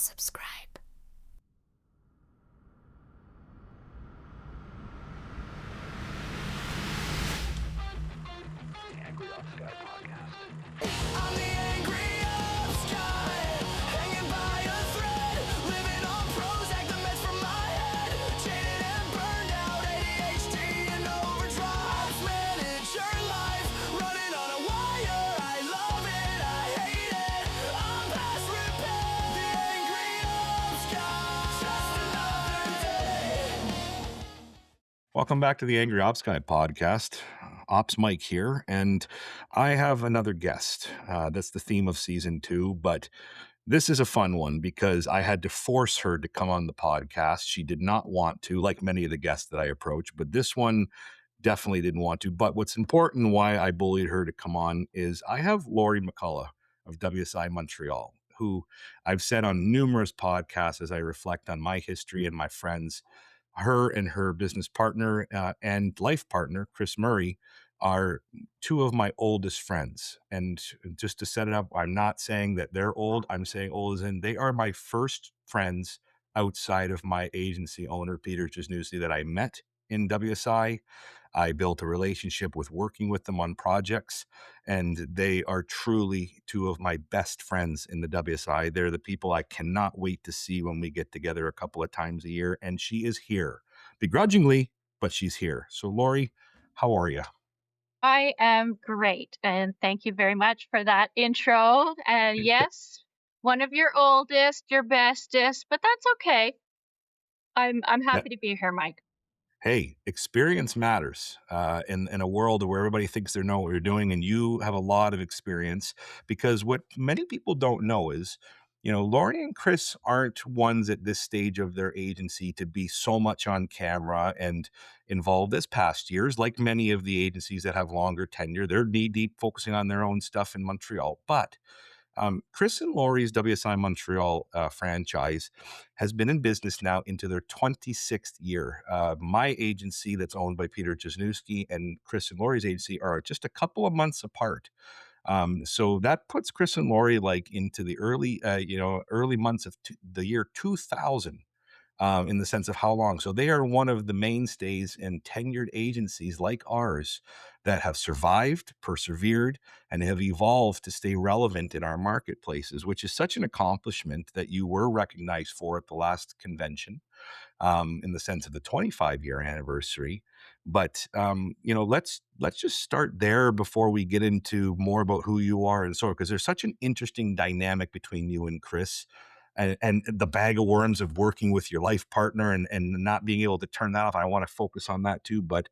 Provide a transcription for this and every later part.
subscribe. I'm the angry upsky, hanging by a thread, living on Prozac, the meds from my head, jaded and burned out, ADHD and overdrive, manage your life, running on a wire, I love it, I hate it, I'm past repair, the angry upsky, just another day. Welcome back to the Angry Ops Guy podcast. Ops Mike here, and I have another guest. That's the theme of season 2, but this is a fun one because I had to force her to come on the podcast. She did not want to, like many of the guests that I approach, but this one definitely didn't want to. But what's important, why I bullied her to come on, is I have Laurie McCullagh of WSI Montreal, who I've said on numerous podcasts as I reflect on my history and my friends. Her and her business partner and life partner, Chris Murray, are two of my oldest friends. And just to set it up, I'm not saying that they're old. I'm saying old as in they are my first friends outside of my agency owner, Peter Jasnewski, that I met in WSI. I built a relationship with working with them on projects, and they are truly two of my best friends in the WSI. They're the people I cannot wait to see when we get together a couple of times a year, and she is here, begrudgingly, but she's here. So, Laurie, how are you? I am great, and thank you very much for that intro. And yes, one of your oldest, your bestest, but that's okay. I'm happy to be here, Mike. Hey, experience matters in a world where everybody thinks they know what you're doing, and you have a lot of experience. Because what many people don't know is, Laurie and Chris aren't ones at this stage of their agency to be so much on camera and involved as past years. Like many of the agencies that have longer tenure, they're knee deep focusing on their own stuff in Montreal. But Chris and Laurie's WSI Montreal franchise has been in business now into their 26th year. My agency, that's owned by Peter Jasnewski, and Chris and Laurie's agency are just a couple of months apart. So that puts Chris and Laurie like into the early months of the year 2000. In the sense of how long. So they are one of the mainstays in tenured agencies like ours that have survived, persevered, and have evolved to stay relevant in our marketplaces, which is such an accomplishment that you were recognized for at the last convention, in the sense of the 25-year anniversary. But let's just start there before we get into more about who you are and so, because there's such an interesting dynamic between you and Chris. And the bag of worms of working with your life partner and not being able to turn that off. I want to focus on that too. But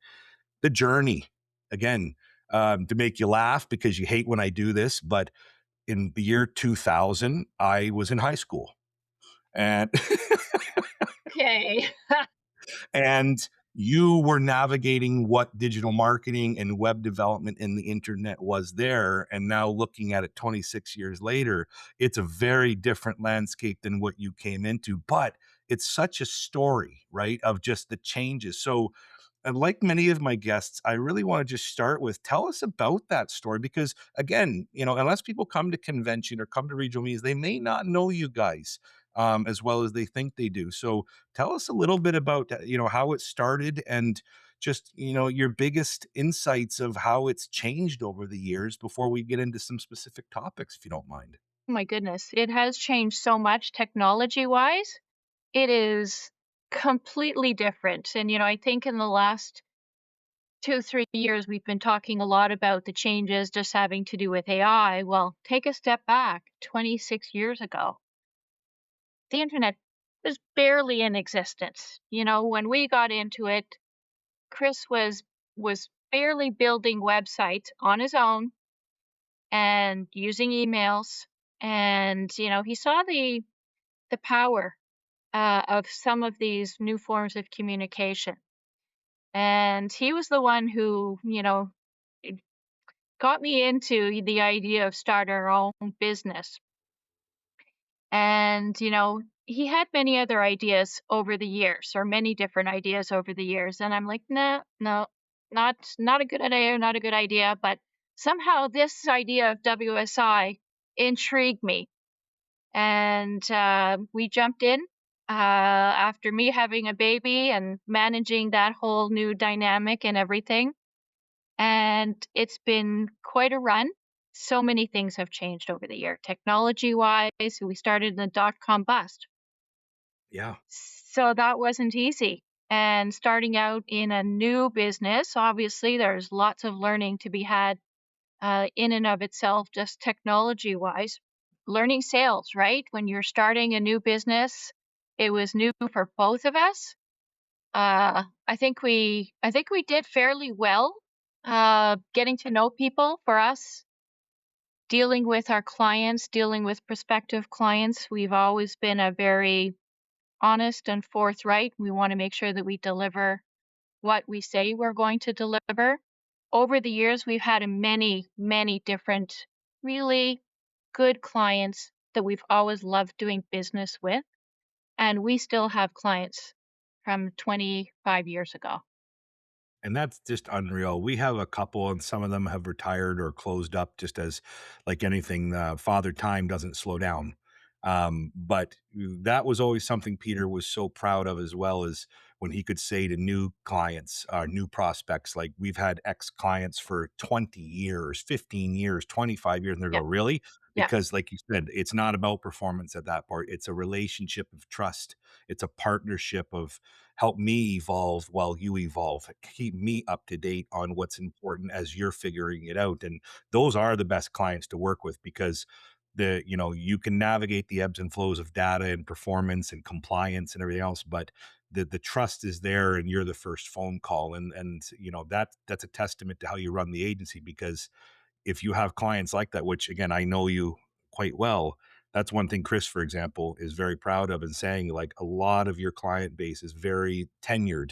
the journey, again, to make you laugh because you hate when I do this, but in the year 2000, I was in high school. And Okay. and you were navigating what digital marketing and web development in the internet was there. And now looking at it 26 years later, it's a very different landscape than what you came into. But it's such a story, right, of just the changes. So, and like many of my guests, I really want to just start with tell us about that story because, again, unless people come to convention or come to regional meetings, they may not know you guys as well as they think they do. So tell us a little bit about how it started and just your biggest insights of how it's changed over the years before we get into some specific topics, if you don't mind. Oh my goodness, it has changed so much technology-wise. It is completely different. And, I think in the last 2-3 years, we've been talking a lot about the changes just having to do with AI. Well, take a step back 26 years ago. The internet was barely in existence. When we got into it, Chris was barely building websites on his own and using emails. And, he saw the power of some of these new forms of communication. And he was the one who, got me into the idea of starting our own business. And, he had many other ideas over the years, or many different ideas over the years. And I'm like, nah, no, not a good idea, not a good idea. But somehow this idea of WSI intrigued me. and we jumped in after me having a baby and managing that whole new dynamic and everything. And it's been quite a run. So many things have changed over the year, technology wise. We started in the dot-com bust. Yeah. So that wasn't easy. And starting out in a new business, obviously, there's lots of learning to be had in and of itself, just technology wise. Learning sales, right? When you're starting a new business, it was new for both of us. I think we did fairly well. Getting to know people for us, dealing with our clients, dealing with prospective clients. We've always been a very honest and forthright. We want to make sure that we deliver what we say we're going to deliver. Over the years, we've had many, many different really good clients that we've always loved doing business with. And we still have clients from 25 years ago. And that's just unreal. We have a couple, and some of them have retired or closed up just as, like anything, Father Time doesn't slow down. But that was always something Peter was so proud of, as well as when he could say to new clients, new prospects, like we've had ex clients for 20 years, 15 years, 25 years. And they Yeah, go, really? yeah, Because, like you said, it's not about performance at that part. It's a relationship of trust. It's a partnership of help me evolve while you evolve, keep me up to date on what's important as you're figuring it out. And those are the best clients to work with, because you can navigate the ebbs and flows of data and performance and compliance and everything else, but the trust is there, and you're the first phone call. And that's a testament to how you run the agency, because if you have clients like that, which again, I know you quite well, that's one thing Chris, for example, is very proud of, and saying, like, a lot of your client base is very tenured,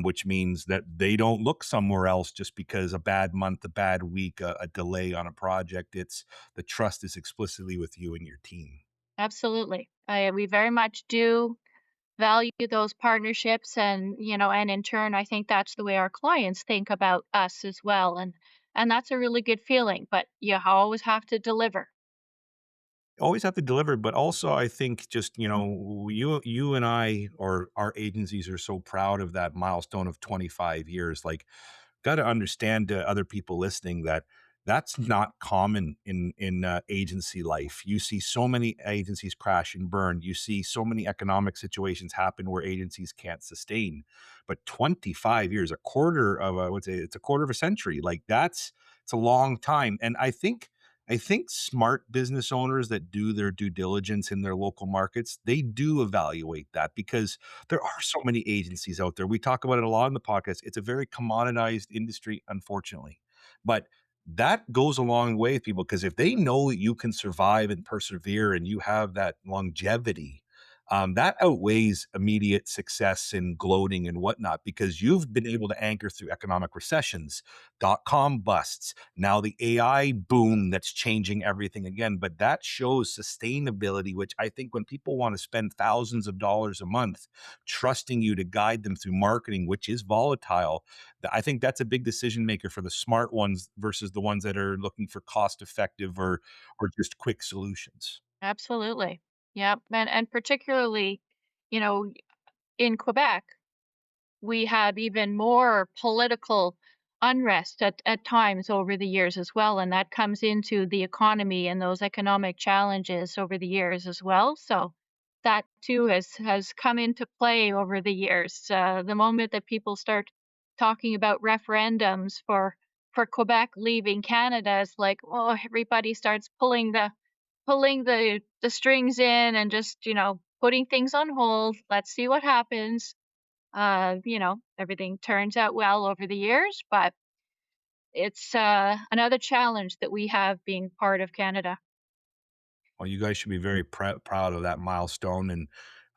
which means that they don't look somewhere else just because a bad month, a bad week, a delay on a project. It's the trust is explicitly with you and your team. absolutely. We very much do value those partnerships, and and in turn, I think that's the way our clients think about us as well. And that's a really good feeling, but you always have to deliver. Always have to deliver, but also I think, just, you and I, or our agencies, are so proud of that milestone of 25 years. Like, got to understand, to other people listening, that that's not common in agency life. You see so many agencies crash and burn. You see so many economic situations happen where agencies can't sustain. But 25 years, a quarter of a, what's it, it's a quarter of a century. Like, it's a long time. And I think smart business owners that do their due diligence in their local markets, they do evaluate that, because there are so many agencies out there. We talk about it a lot in the podcast. It's a very commoditized industry, unfortunately. But that goes a long way with people, because if they know that you can survive and persevere and you have that longevity, that outweighs immediate success and gloating and whatnot, because you've been able to anchor through economic recessions, dot-com busts, now the AI boom that's changing everything again. But that shows sustainability, which I think when people want to spend thousands of dollars a month trusting you to guide them through marketing, which is volatile, I think that's a big decision maker for the smart ones versus the ones that are looking for cost effective or just quick solutions. Absolutely. Yep. And particularly, you know, in Quebec, we have even more political unrest at times over the years as well, and that comes into the economy and those economic challenges over the years as well. So that too has come into play over the years. The moment that people start talking about referendums for Quebec leaving Canada, it's like, oh, everybody starts pulling the strings in and just putting things on hold. Let's see what happens. Everything turns out well over the years, but it's another challenge that we have being part of Canada. Well, you guys should be very proud of that milestone, and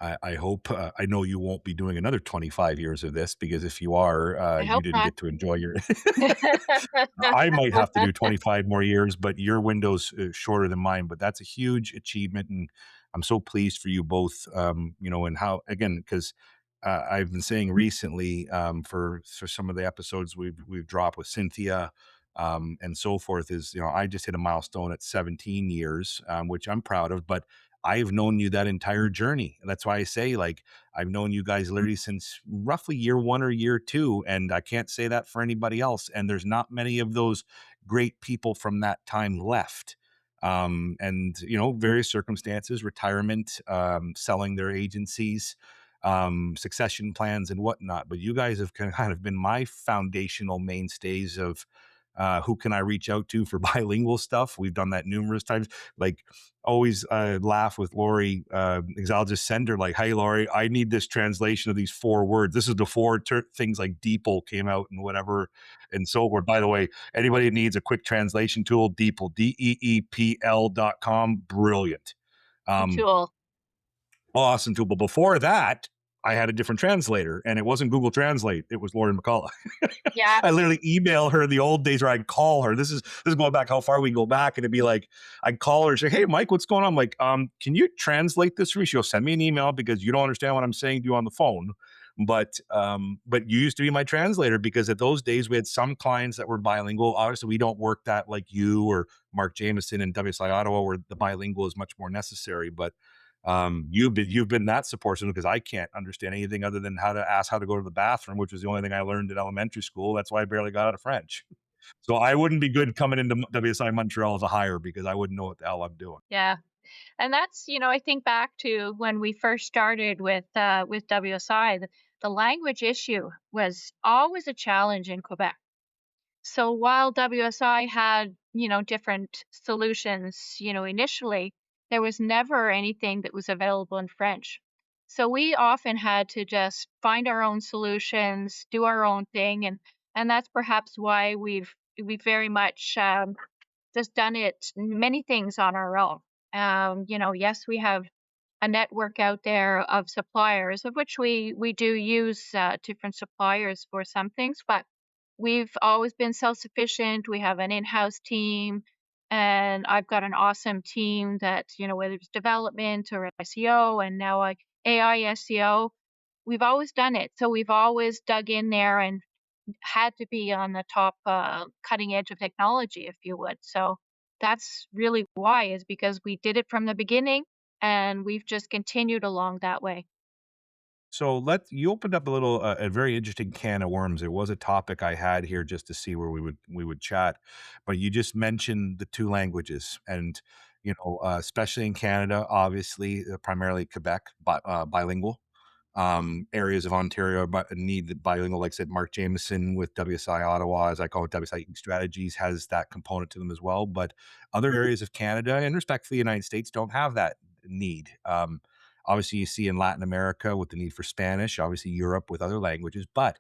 I hope, I know you won't be doing another 25 years of this, because if you are, I you hope didn't not. get to enjoy your. I might have to do 25 more years, but your window's shorter than mine. But that's a huge achievement, and I'm so pleased for you both. And how, again, because I've been saying recently, for some of the episodes we've dropped with Cynthia, and so forth, is, I just hit a milestone at 17 years, which I'm proud of. But I've known you that entire journey. That's why I say, like, I've known you guys literally since roughly year one or year two, and I can't say that for anybody else. And there's not many of those great people from that time left. And various circumstances, retirement, selling their agencies, succession plans and whatnot. But you guys have kind of been my foundational mainstays of who can I reach out to for bilingual stuff. We've done that numerous times. Like, always laugh with Laurie because I'll just send her like, "Hey, Laurie, I need this translation of these four words." This is before things like DeepL came out and whatever and so forth. By the way, anybody that needs a quick translation tool, DeepL, DEEPL.com, brilliant. Um, Tool. awesome tool. But before that, I had a different translator, and it wasn't Google Translate. It was Laurie McCullagh. Yeah, I literally email her in the old days, or I'd call her. This is going back how far we go back, and it'd be like I'd call her and say, "Hey, Mike, what's going on?" I'm like, can you translate this for me? She'll send me an email because you don't understand what I'm saying to you on the phone. But you used to be my translator because at those days we had some clients that were bilingual. Obviously, we don't work that like you or Mark Jameson and WSI Ottawa, where the bilingual is much more necessary. But you've been that support system because I can't understand anything other than how to ask how to go to the bathroom, which was the only thing I learned in elementary school. That's why I barely got out of French. So I wouldn't be good coming into WSI Montreal as a hire because I wouldn't know what the hell I'm doing. yeah. And that's, I think back to when we first started with WSI, the language issue was always a challenge in Quebec. So while WSI had, different solutions, initially, there was never anything that was available in French. So we often had to just find our own solutions, do our own thing, and that's perhaps why we've very much just done it many things on our own. Yes, we have a network out there of suppliers, of which we do use different suppliers for some things, but we've always been self-sufficient. We have an in-house team, and I've got an awesome team that, whether it's development or SEO, and now AI SEO, we've always done it. So we've always dug in there and had to be on the top cutting edge of technology, if you would. So that's really why, is because we did it from the beginning and we've just continued along that way. So you opened up a very interesting can of worms. It was a topic I had here just to see where we would chat, but you just mentioned the two languages, and especially in Canada, obviously, primarily Quebec, bilingual. Areas of Ontario but need the bilingual, like I said, Mark Jameson with WSI Ottawa, as I call it, WSI Strategies, has that component to them as well. But other areas of Canada and respectfully the United States don't have that need. Obviously, you see in Latin America with the need for Spanish, obviously Europe with other languages, but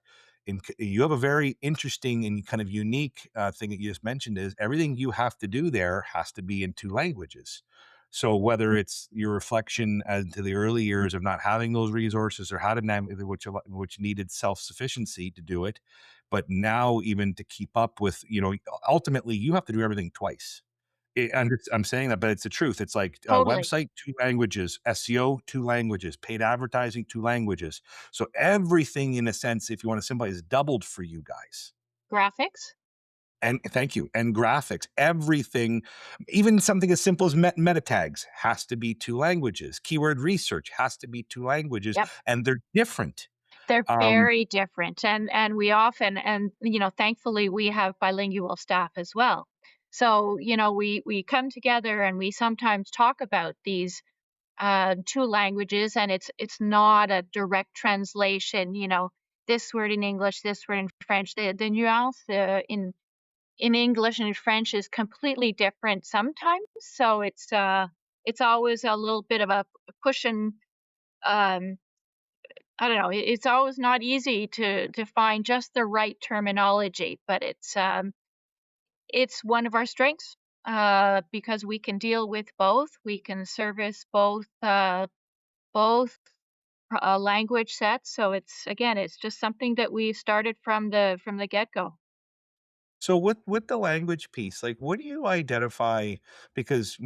you have a very interesting and kind of unique thing that you just mentioned is everything you have to do there has to be in two languages. So whether it's your reflection as to the early years of not having those resources or how to navigate which needed self-sufficiency to do it, but now even to keep up with, ultimately you have to do everything twice. I'm saying that, but it's the truth. It's like a Totally. website, two languages, SEO, two languages, paid advertising, two languages. So everything, in a sense, if you want to simplify, is doubled for you guys. Graphics. And thank you. And graphics, everything, even something as simple as meta tags has to be two languages. Keyword research has to be two languages, Yep. and they're different. They're Um, very different, and we often, and thankfully we have bilingual staff as well. So we come together and we sometimes talk about these two languages, and it's not a direct translation. This word in English, this word in French. The nuance in English and in French is completely different sometimes. So it's always a little bit of a push and um, I don't know. It's always not easy to find just the right terminology, but it's one of our strengths because we can deal with both. We can service both language sets. So it's just something that we started from the get go. So with the language piece, like what do you identify? Because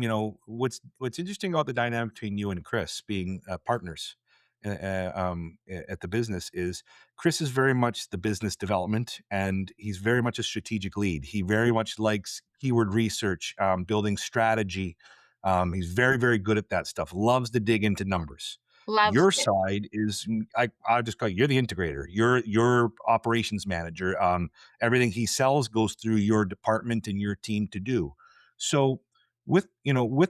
what's interesting about the dynamic between you and Chris being partners at the business is Chris is very much the business development, and he's very much a strategic lead. He very much likes keyword research, building strategy, He's very, very good at that stuff, loves to dig into numbers. Loves Your it. side is I just call you, you're the integrator. You're operations manager. Everything he sells goes through your department and your team to do. So with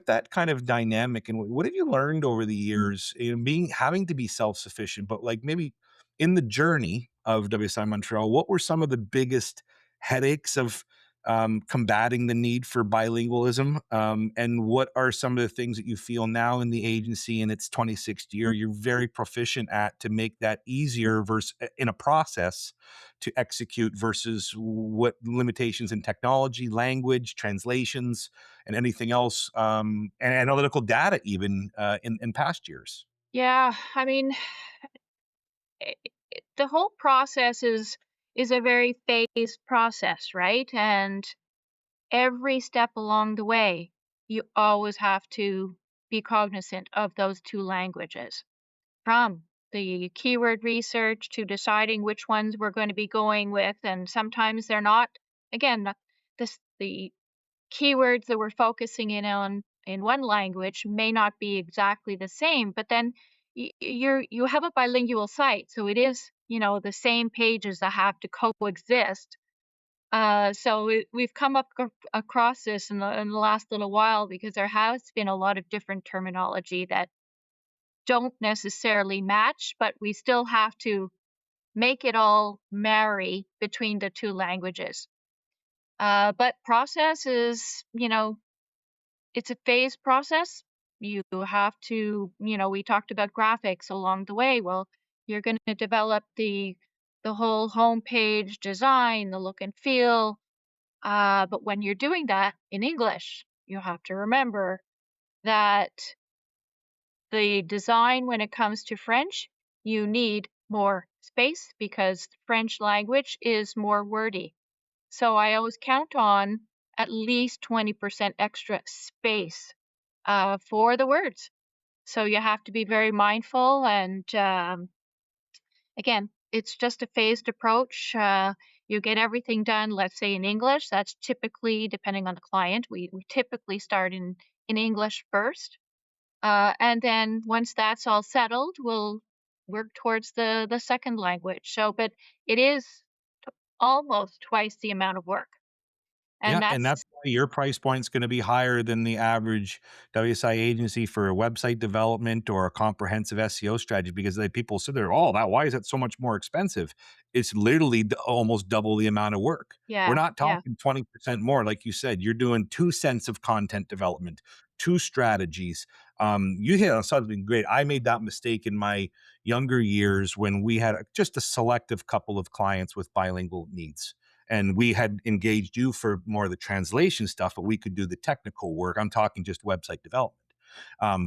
that kind of dynamic, and what have you learned over the years in being having to be self-sufficient, but like maybe in the journey of WSI Montreal, what were some of the biggest headaches of combating the need for bilingualism? And what are some of the things that you feel now in the agency in its 26th year you're very proficient at to make that easier versus in a process to execute versus what limitations in technology, language, translations, and anything else, and analytical data even in past years? Yeah, I mean, the whole process is a very phased process, right? And every step along the way, you always have to be cognizant of those two languages, from the keyword research to deciding which ones we're going to be going with. And sometimes they're not, again, the keywords that we're focusing in on in one language may not be exactly the same, but then you have a bilingual site, so it is, the same pages that have to coexist. We've come across this in the last little while, because there has been a lot of different terminology that don't necessarily match, but we still have to make it all marry between the two languages. But process is, it's a phased process. You have to, we talked about graphics along the way. Well, you're going to develop the whole homepage design, the look and feel. But when you're doing that in English, you have to remember that the design, when it comes to French, you need more space because French language is more wordy. So I always count on at least 20% extra space for the words. So you have to be very mindful. And again, it's just a phased approach. You get everything done, let's say in English. That's typically, depending on the client, we typically start in English first. And then once that's all settled, we'll work towards the second language. So, but it is almost twice the amount of work. And Yeah, and that's, that's why your price point's gonna be higher than the average WSI agency for a website development or a comprehensive SEO strategy because they people sit there, "Oh, that why is that so much more expensive?" It's literally almost double the amount of work. We're yeah, not yeah, talking 20% more, like you said. You're doing 2 cents of content development, 2 strategies. You hit on something great. I made that mistake in my younger years when we had just a selective couple of clients with bilingual needs, and we had engaged you for more of the translation stuff, but we could do the technical work. I'm talking just website development.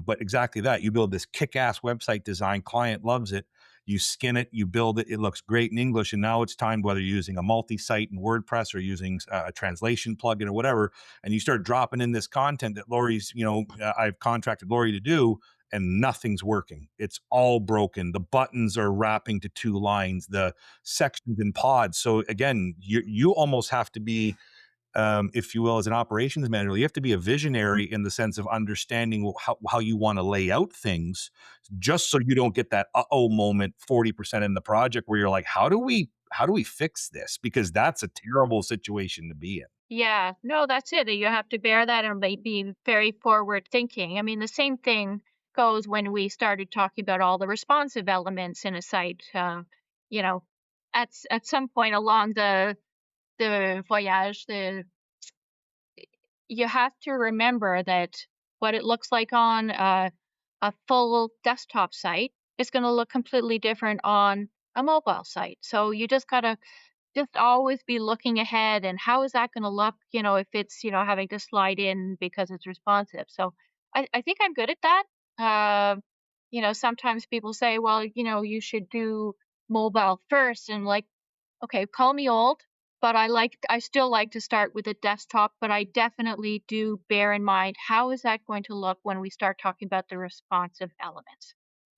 But exactly that. You build this kick-ass website design, client loves it. You skin it, you build it, it looks great in English, and now it's time, whether you're using a multi-site in WordPress or using a translation plugin or whatever, and you start dropping in this content that Laurie's, I've contracted Laurie to do, and nothing's working. It's all broken. The buttons are wrapping to two lines, the sections and pods. So again, you almost have to be, if you will, as an operations manager, you have to be a visionary in the sense of understanding how you want to lay out things, just so you don't get that uh-oh moment 40% in the project where you're like, how do we fix this? Because that's a terrible situation to be in. yeah. No, that's it. You have to bear that and be very forward thinking. I mean, the same thing goes when we started talking about all the responsive elements in a site. You know, at some point along the voyage, you have to remember that what it looks like on a full desktop site is going to look completely different on a mobile site. So you just gotta just always be looking ahead, and how is that going to look, if it's, having to slide in because it's responsive. So I think I'm good at that. Sometimes people say, well, you should do mobile first, and like, okay, call me old, but I still like to start with a desktop, but I definitely do bear in mind how is that going to look when we start talking about the responsive elements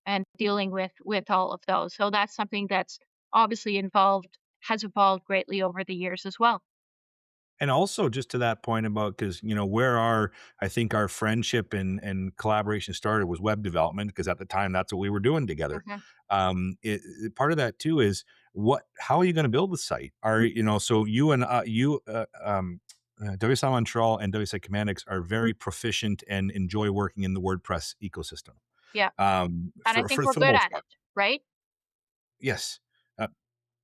and dealing with all of those. So that's something that's obviously involved has evolved greatly over the years as well. And also just to that point about, because where our I think our friendship and collaboration started was web development, because at the time that's what we were doing together. Mhm. Part of that too is how are you going to build the site? So you and WSI Montreal and WSI Commandix are very proficient and enjoy working in the WordPress ecosystem. Yeah, and I For think we're for the good most at it, part, right? yes. Uh,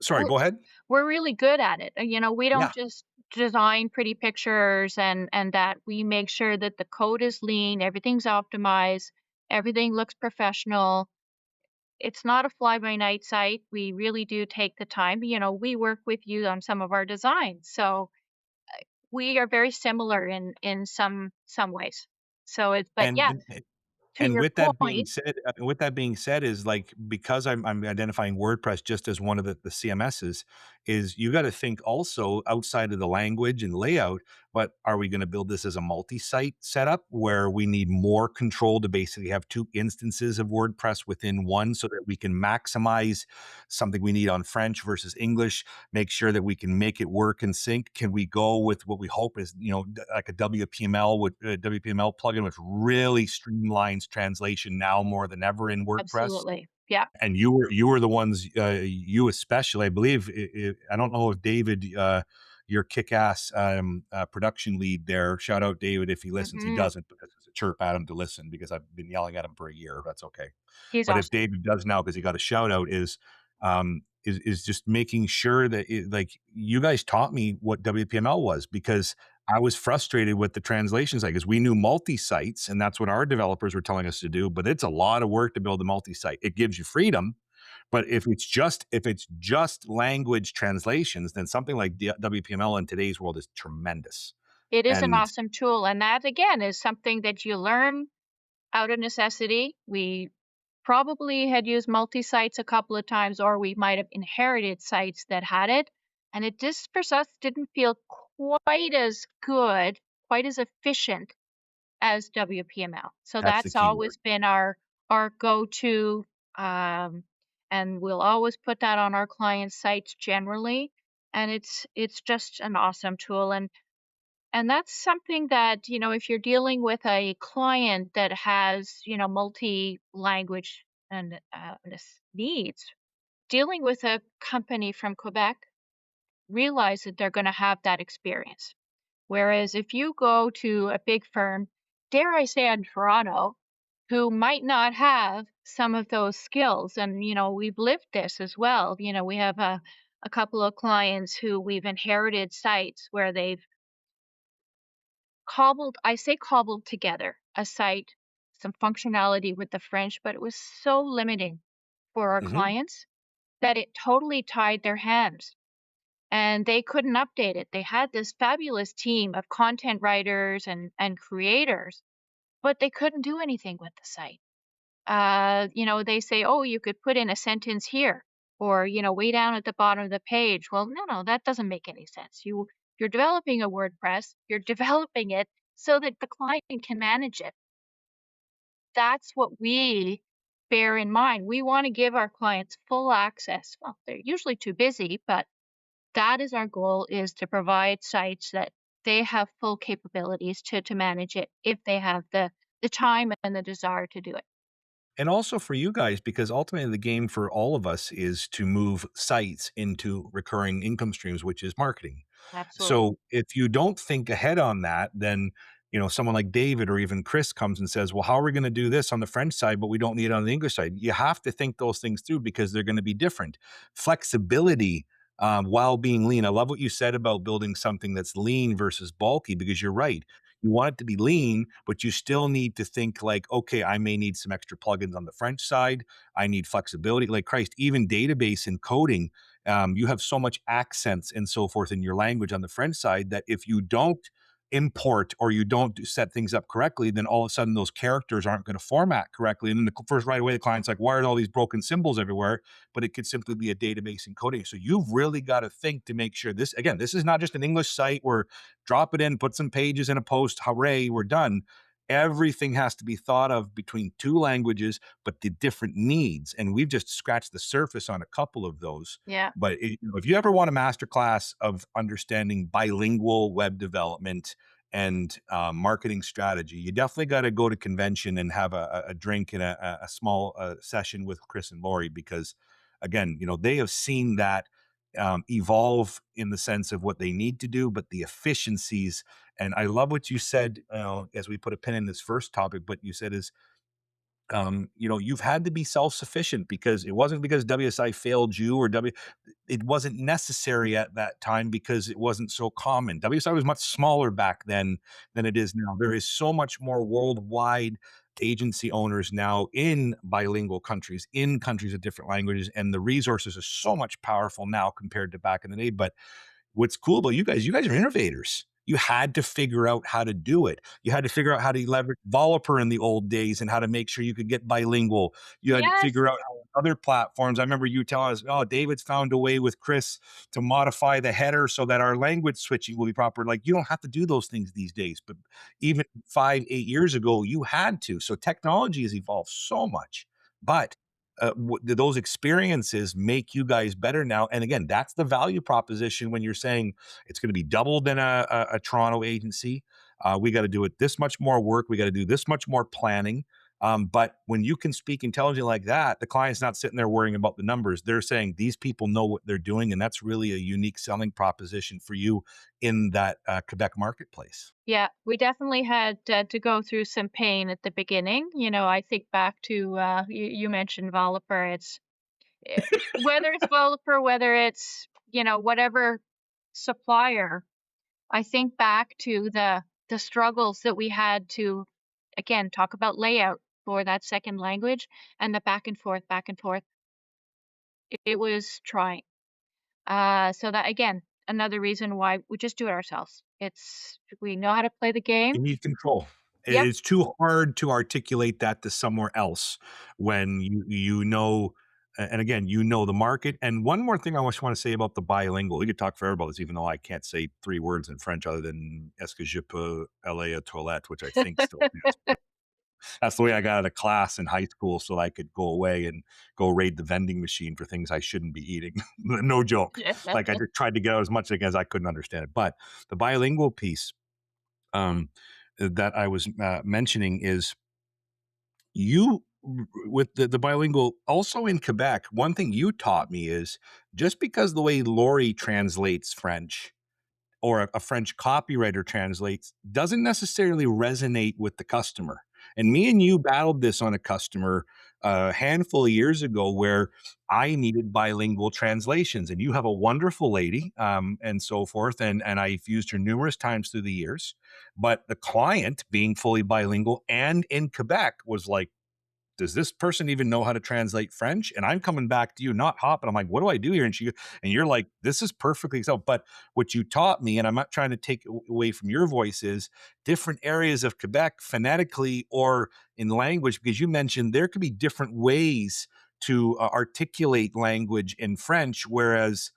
Sorry, We're go ahead. we're really good at it. We don't Yeah. just design pretty pictures and that. We make sure that the code is lean, everything's optimized, everything looks professional. It's not a fly by night site. We really do take the time. We work with you on some of our designs. So we are very similar in some ways. So it's but And yes, and to and your point, with that being said is, like, because I'm identifying WordPress just as one of the CMSs, is you gotta think also outside of the language and layout, but are we gonna build this as a multi-site setup where we need more control to basically have 2 instances of WordPress within one so that we can maximize something we need on French versus English, make sure that we can make it work in sync? Can we go with what we hope is, like a WPML with a WPML plugin, which really streamlines translation now more than ever in WordPress? absolutely. Yeah. And you were the ones, you especially, I believe. I don't know if David, your kick-ass production lead there. Shout out David if he listens. He Mhm. doesn't, because it's a chirp at him to listen, because I've been yelling at him for a year. That's okay. He's But if awesome. David does now, because he got a shout out, is just making sure that like, you guys taught me what WPML was, because I was frustrated with the translations, like, because we knew multi-sites, and that's what our developers were telling us to do. But it's a lot of work to build a multi-site. It gives you freedom, but if it's just language translations, then something like WPML in today's world is tremendous. It is an And awesome tool, and that again is something that you learn out of necessity. We probably had used multi-sites a couple of times, or we might have inherited sites that had it, and it just for us didn't feel quite as good, quite as efficient as WPML. So that's the that's key word. always been our go-to, um, and we'll always put that on our clients' sites generally. And it's just an awesome tool, and that's something that, if you're dealing with a client that has, multi-language and needs, dealing with a company from Quebec, realize that they're going to have that experience. Whereas if you go to a big firm, dare I say in Toronto, who might not have some of those skills, and we've lived this as well. We have a couple of clients who we've inherited sites where they've cobbled together a site, some functionality with the French, but it was so limiting for our Mhm. clients that it totally tied their hands and they couldn't update it. They had this fabulous team of content writers and creators, but they couldn't do anything with the site. They say, oh, you could put in a sentence here or, way down at the bottom of the page. Well, no, that doesn't make any sense. You're developing a WordPress, you're developing it so that the client can manage it. That's what we bear in mind. We want to give our clients full access. Well, they're usually too busy, but that is our goal is to provide sites that they have full capabilities to manage it if they have the time and the desire to do it. And also for you guys, because ultimately the game for all of us is to move sites into recurring income streams, which is marketing. Absolutely. So if you don't think ahead on that, then someone like David or even Chris comes and says, "Well, how are we going to do this on the French side, but we don't need it on the English side?" You have to think those things through, because they're going to be different. Flexibility, while being lean. I love what you said about building something that's lean versus bulky, because you're right. You want it to be lean, but you still need to think like, okay, I may need some extra plugins on the French side. I need flexibility. Like Christ, even database and coding, you have so much accents and so forth in your language on the French side that if you don't import or you don't set things up correctly, then all of a sudden those characters aren't going to format correctly. And then the first right away, the client's like, why are all these broken symbols everywhere? But it could simply be a database encoding. So you've really got to think to make sure this, again, this is not just an English site where drop it in, put some pages in a post, hooray, we're done. Everything has to be thought of between two languages, but the different needs. And we've just scratched the surface on a couple of those. Yeah. But if you ever want a masterclass of understanding bilingual web development and marketing strategy, you definitely got to go to convention and have a drink and a small session with Chris and Laurie, because again, they have seen that evolve in the sense of what they need to do, but the efficiencies. And I love what you said, as we put a pin in this first topic, but you said is, you've had to be self-sufficient, because it wasn't because WSI failed you, it wasn't necessary at that time because it wasn't so common. WSI was much smaller back then than it is now. There is so much more worldwide agency owners now in bilingual countries, in countries of different languages, and the resources are so much powerful now compared to back in the day. But what's cool about you guys are innovators. You had to figure out how to do it. You had to figure out how to leverage developer in the old days and how to make sure you could get bilingual. You had to Yes. figure out how other platforms. I remember you telling us, "Oh, David's found a way with Chris to modify the header so that our language switching will be proper." Like, you don't have to do those things these days, but even 5, 8 years ago, you had to. So technology has evolved so much, but those experiences make you guys better now. And again, that's the value proposition when you're saying it's going to be doubled in a Toronto agency. We got to do it this much more work. We got to do this much more planning. But when you can speak intelligently like that, the client's not sitting there worrying about the numbers. They're saying these people know what they're doing. And that's really a unique selling proposition for you in that Quebec marketplace. Yeah, we definitely had to go through some pain at the beginning. I think back to you mentioned Voliper. Eh, whether it's Voliper, whether it's whatever supplier. I think back to the struggles that we had to, again, talk about layout for that second language, and the back and forth, back and forth. It was trying. So that, again, another reason why we just do it ourselves. We know how to play the game. You need control. Yep. It's too hard to articulate that to somewhere else when and again, the market. And one more thing I just want to say about the bilingual. We could talk forever about this, even though I can't say 3 words in French other than "Est-ce que je peux aller aux toilettes," which I think still is. That's the way I got out of class in high school so I could go away and go raid the vending machine for things I shouldn't be eating. No joke. Like, I just tried to get out as much as I couldn't understand it. But the bilingual piece, um, that I was mentioning is you with the bilingual also in Quebec. One thing you taught me is just because the way Laurie translates French or a French copywriter translates doesn't necessarily resonate with the customer. And me and you battled this on a customer a handful of years ago where I needed bilingual translations, and you have a wonderful lady, and so forth. And I've used her numerous times through the years. But the client, being fully bilingual and in Quebec, was like, does this person even know how to translate French? And I'm coming back to you, not Hop. And I'm like, what do I do here? And you're like, this is perfectly so. But what you taught me, and I'm not trying to take away from your voice, is different areas of Quebec phonetically or in language, because you mentioned there could be different ways to articulate language in French. Whereas,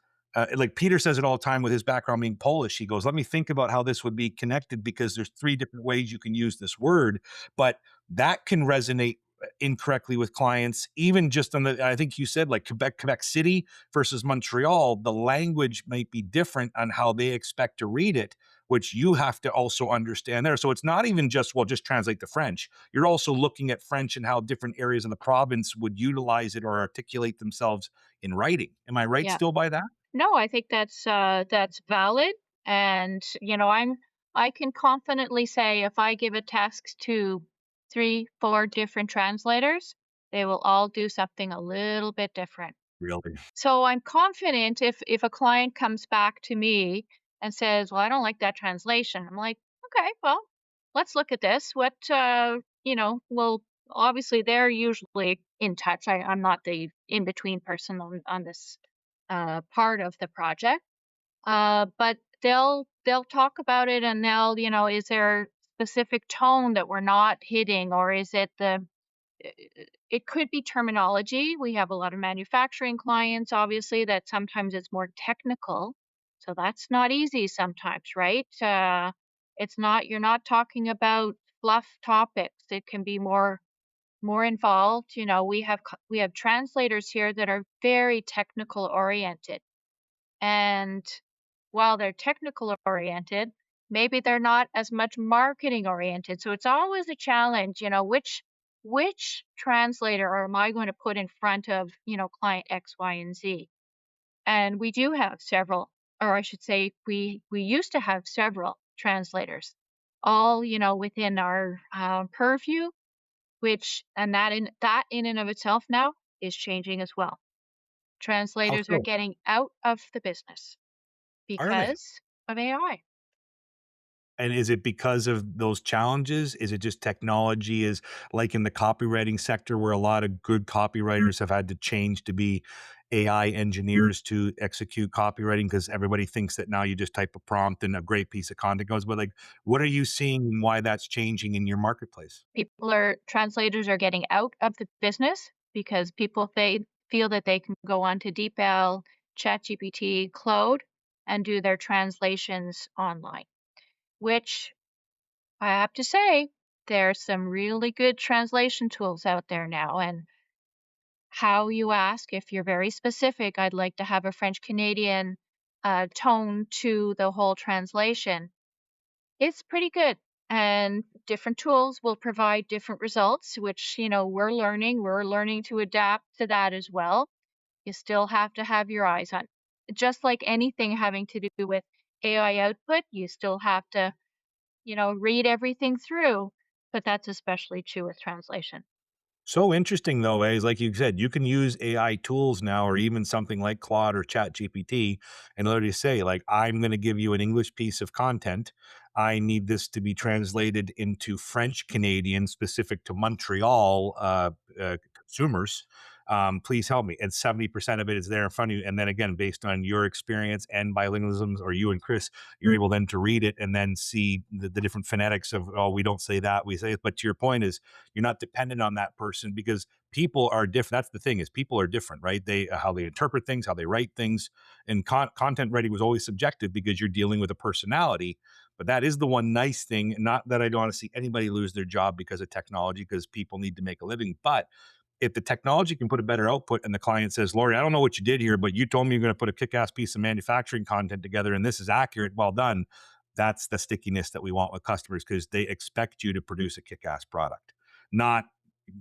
like Peter says it all the time with his background being Polish, he goes, let me think about how this would be connected because there's 3 different ways you can use this word. But that can resonate incorrectly with clients, even just on I think you said like Quebec City versus Montreal, the language might be different on how they expect to read it, which you have to also understand there. So it's not even just, well, just translate the French. You're also looking at French and how different areas in the province would utilize it or articulate themselves in writing. Am I right Yeah. still by that? No, I think that's valid. And I can confidently say if I give a task to 3, 4 different translators, they will all do something a little bit different. Really? So I'm confident if a client comes back to me and says, "Well, I don't like that translation." I'm like, "Okay, well, let's look at this. What well, obviously they're usually in touch. I'm not the in between person on this part of the project, but they'll talk about it and is there specific tone that we're not hitting, or is it it could be terminology. We have a lot of manufacturing clients, obviously, that sometimes it's more technical. So that's not easy sometimes, right? You're not talking about fluff topics. It can be more involved. You know, we have translators here that are very technical oriented. And while they're technical oriented, maybe they're not as much marketing oriented. So it's always a challenge, you know, which translator am I going to put in front of, you know, client X, Y, and Z? And we do have several, or I should say, we used to have several translators, all, you know, within our purview. Which and that in and of itself now is changing as well. How Translators are so? getting out of the business Are they? because of AI. And is it because of those challenges? Is it just technology is like in the copywriting sector where a lot of good copywriters have had to change to be AI engineers to execute copywriting because everybody thinks that now you just type a prompt and a great piece of content goes. But like, what are you seeing and why that's changing in your marketplace? Translators are getting out of the business because people they feel that they can go on to DeepL, ChatGPT, Claude, and do their translations online, which I have to say, there's some really good translation tools out there now. And how you ask, if you're very specific, I'd like to have a French Canadian tone to the whole translation. It's pretty good. And different tools will provide different results, which, you know, we're learning. We're learning to adapt to that as well. You still have to have your eyes on. Just like anything having to do with AI output, you still have to, you know, read everything through. But that's especially true with translation. So interesting though, is like you said, you can use AI tools now, or even something like Claude or Chat GPT, and literally say, like, I'm going to give you an English piece of content. I need this to be translated into French Canadian specific to Montreal consumers. Please help me. And 70% of it is there in front of you. And then again, based on your experience and bilingualisms, or you and Chris, you're able then to read it and then see the different phonetics of, oh, we don't say that, we say it. But to your point is, you're not dependent on that person because people are different. That's the thing is people are different, right? They how they interpret things, how they write things, and content writing was always subjective because you're dealing with a personality. But that is the one nice thing. Not that I don't want to see anybody lose their job because of technology, because people need to make a living. But if the technology can put a better output and the client says, Laurie, I don't know what you did here, but you told me you're going to put a kick-ass piece of manufacturing content together and this is accurate, well done. That's the stickiness that we want with customers because they expect you to produce a kick-ass product. Not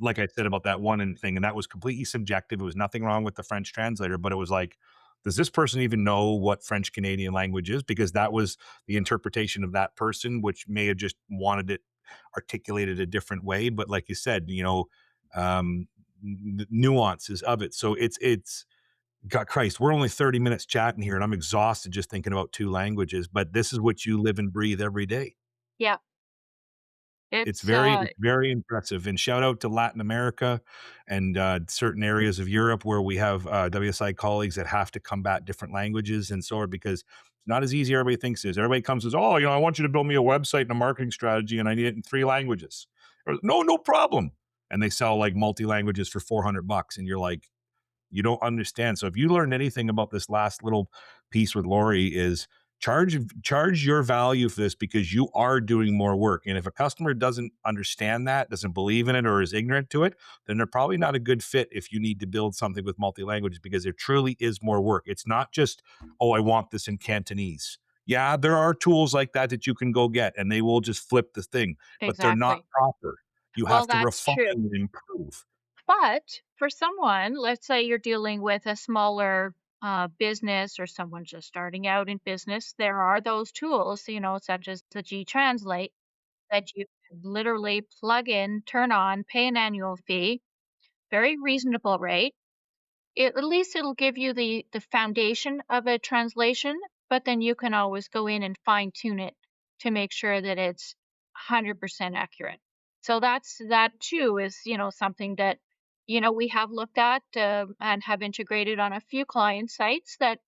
like I said about that one thing, and that was completely subjective. It was nothing wrong with the French translator, but it was like, does this person even know what French Canadian language is? Because that was the interpretation of that person, which may have just wanted it articulated a different way. But like you said, um, nuances of it. So it's God Christ, we're only 30 minutes chatting here, and I'm exhausted just thinking about two languages. But this is what you live and breathe every day. Yeah, It's it's very impressive, and shout out to Latin America and, certain areas of Europe where we have, WSI colleagues that have to combat different languages and so on because it's not as easy as everybody thinks it is. Everybody comes and says, "Oh, I want you to build me a website and a marketing strategy, and I need it in 3 languages." Or, "No, no problem." And they sell, like, multi languages for $400, and you're like, you don't understand. So if you learned anything about this last little piece with Laurie is charge your value for this because you are doing more work. And if a customer doesn't understand that, doesn't believe in it, or is ignorant to it, then they're probably not a good fit if you need to build something with multi languages because there truly is more work. It's not just, oh, I want this in Cantonese. Yeah, there are tools like that that you can go get and they will just flip the thing, but they're not exactly. proper. You Well, have to that's refine true. and improve. But for someone, let's say you're dealing with a smaller business or someone just starting out in business, there are those tools, you know, such as the G Translate that you can literally plug in, turn on, pay an annual fee, very reasonable rate. At least it'll give you the foundation of a translation, but then you can always go in and fine tune it to make sure that it's 100% accurate. So that too is, you know, something that, you know, we have looked at and have integrated on a few client sites that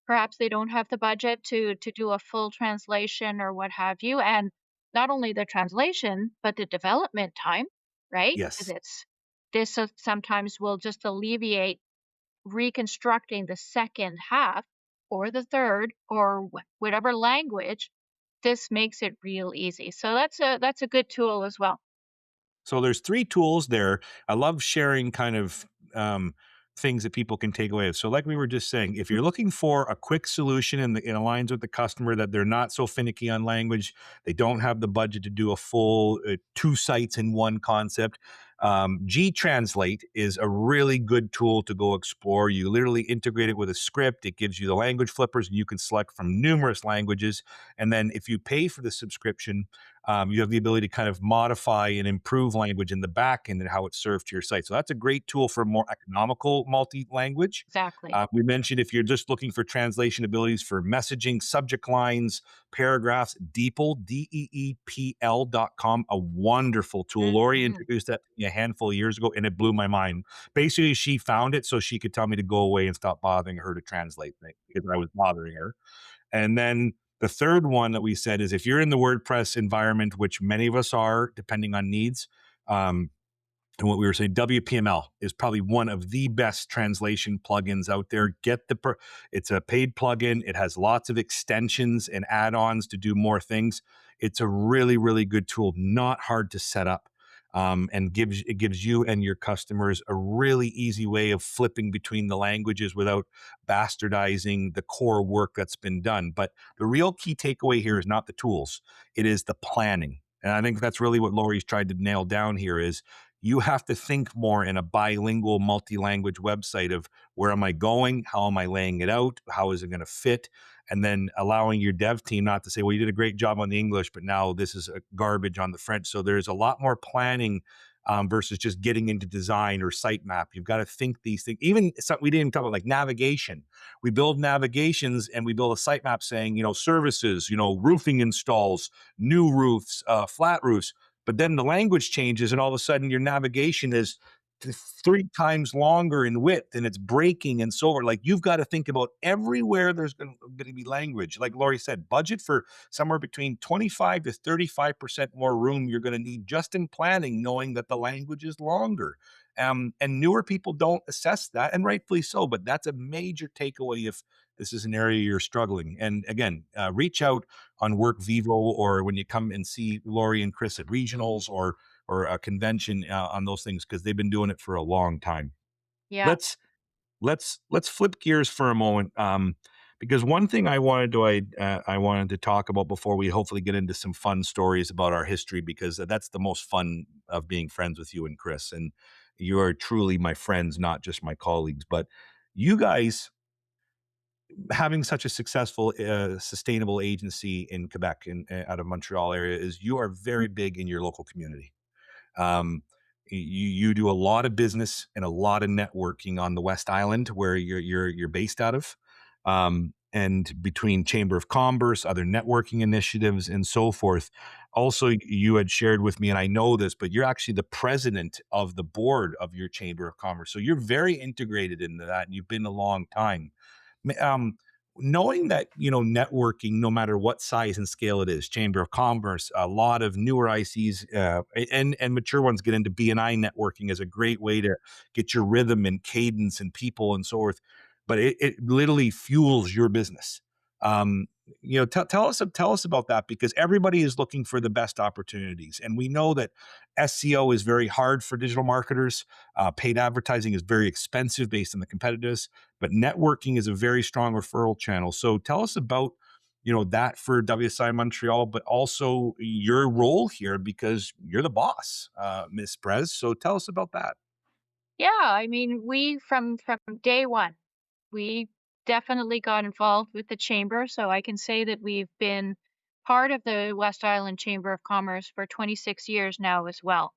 perhaps they don't have the budget to do a full translation or what have you. And not only the translation, but the development time, right? Because Yes. this sometimes will just alleviate reconstructing the second half or the third or whatever language this makes it real easy. So that's a good tool as well. So there's 3 tools there. I love sharing kind of, things that people can take away. So like we were just saying, if you're looking for a quick solution and it aligns with the customer, that they're not so finicky on language, they don't have the budget to do a full, 2 sites in one concept, G-Translate is a really good tool to go explore. You literally integrate it with a script. It gives you the language flippers, and you can select from numerous languages. And then if you pay for the subscription, you have the ability to kind of modify and improve language in the back end and how it's served to your site. So that's a great tool for more economical multi-language. Exactly. We mentioned if you're just looking for translation abilities for messaging, subject lines, paragraphs, Deepl, DEEPL.com, a wonderful tool. Lori Mhm. introduced that to me a handful of years ago and it blew my mind. Basically, she found it so she could tell me to go away and stop bothering her to translate things because I was bothering her. And then the third one that we said is if you're in the WordPress environment, which many of us are, depending on needs, um, and what we were saying, WPML is probably one of the best translation plugins out there. It's a paid plugin. It has lots of extensions and add-ons to do more things. It's a really, really good tool, not hard to set up. And gives you and your customers a really easy way of flipping between the languages without bastardizing the core work that's been done. But the real key takeaway here is not the tools; it is the planning. And I think that's really what Laurie's tried to nail down here is you have to think more in a bilingual, multi-language website of where am I going? How am I laying it out? How is it going to fit? And then allowing your dev team not to say, well, you did a great job on the English, but now this is garbage on the French. So there's a lot more planning versus just getting into design or sitemap. You've got to think these things. Even something we didn't even talk about, like navigation. We build navigations and we build a sitemap saying, services, roofing installs, new roofs, flat roofs. But then the language changes, and all of a sudden your navigation is 3 times longer in width, and it's breaking and so on. Like you've got to think about everywhere there's going to be language. Like Laurie said, budget for somewhere between 25 to 35% more room you're going to need just in planning, knowing that the language is longer. And newer people don't assess that, and rightfully so. But that's a major takeaway if this is an area you're struggling. And again, reach out on Work Vivo or when you come and see Laurie and Chris at regionals or a convention on those things because they've been doing it for a long time. Yeah. Let's flip gears for a moment because one thing I wanted to talk about before we hopefully get into some fun stories about our history because that's the most fun of being friends with you and Chris, and you are truly my friends, not just my colleagues. But you guys having such a successful, sustainable agency in Quebec and out of Montreal area is you are very big in your local community. Um, you do a lot of business and a lot of networking on the West Island where you're based out of, and between Chamber of Commerce, other networking initiatives, and so forth. Also, you had shared with me, and I know this, but you're actually the president of the board of your Chamber of Commerce, so you're very integrated into that, and you've been a long time. Um, Knowing that networking, no matter what size and scale it is, Chamber of Commerce, a lot of newer ICs and mature ones get into BNI networking as a great way to get your rhythm and cadence and people and so forth. But it literally fuels your business. Um, tell us about that because everybody is looking for the best opportunities, and we know that SEO is very hard for digital marketers. Paid advertising is very expensive based on the competitiveness, but networking is a very strong referral channel. So tell us about that for WSI Montreal, but also your role here because you're the boss, Miss Prez. So tell us about that. Yeah, I mean, we from day one, we definitely got involved with the chamber, so I can say that we've been part of the West Island Chamber of Commerce for 26 years now as well.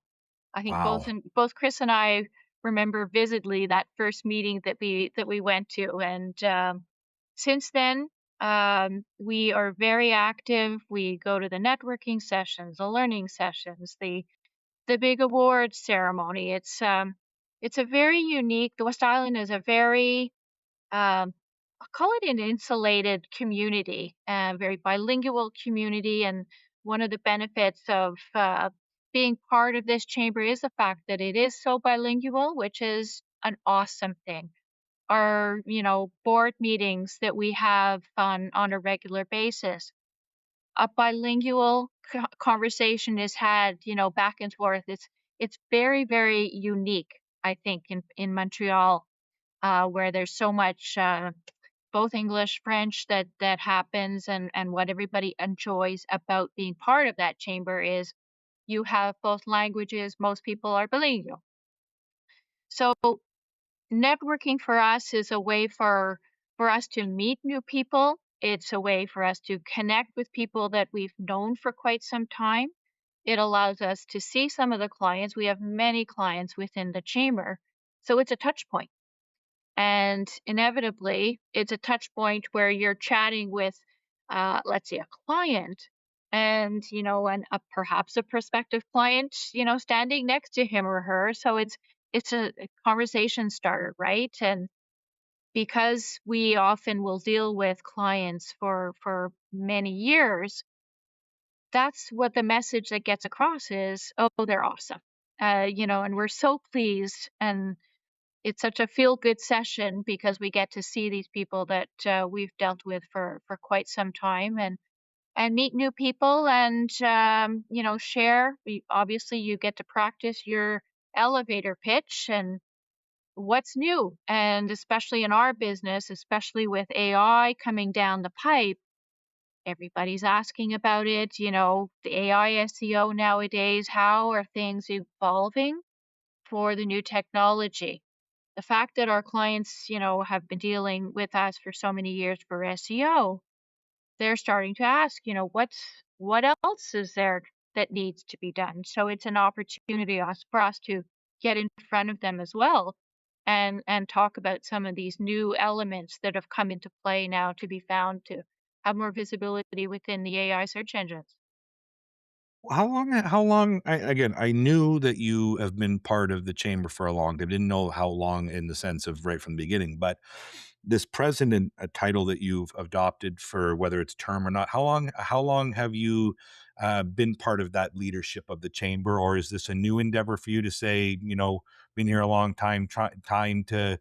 I think Wow. both Chris and I remember vividly that first meeting that we went to, and since then, we are very active. We go to the networking sessions, the learning sessions, the big awards ceremony. It's a very unique. The West Island is a very I'll call it an insulated community, a very bilingual community. And one of the benefits of being part of this chamber is the fact that it is so bilingual, which is an awesome thing. Our, board meetings that we have on a regular basis. a bilingual conversation is had, back and forth. It's very, very unique, I think, in Montreal, where there's so much both English, French that happens, and what everybody enjoys about being part of that chamber is you have both languages. Most people are bilingual. So networking for us is a way for us to meet new people. It's a way for us to connect with people that we've known for quite some time. It allows us to see some of the clients. We have many clients within the chamber. So it's a touch point. And inevitably, it's a touch point where you're chatting with, let's say, a client and perhaps a prospective client, standing next to him or her. So it's a conversation starter, right? And because we often will deal with clients for many years, that's what the message that gets across is, oh, they're awesome. And we're so pleased, and it's such a feel good session because we get to see these people that we've dealt with for quite some time, and meet new people, and share. Obviously you get to practice your elevator pitch and what's new, and especially in our business, especially with AI coming down the pipe, everybody's asking about it. The AI SEO nowadays, how are things evolving for the new technology? The fact that our clients, have been dealing with us for so many years for SEO, they're starting to ask, what else is there that needs to be done? So it's an opportunity for us to get in front of them as well, and talk about some of these new elements that have come into play now to be found to have more visibility within the AI search engines. How long again, I knew that you have been part of the chamber for a long time. Didn't know how long in the sense of right from the beginning, but this president, a title that you've adopted for whether it's term or not, how long have you been part of that leadership of the chamber, or is this a new endeavor for you to say, been here a long time, time to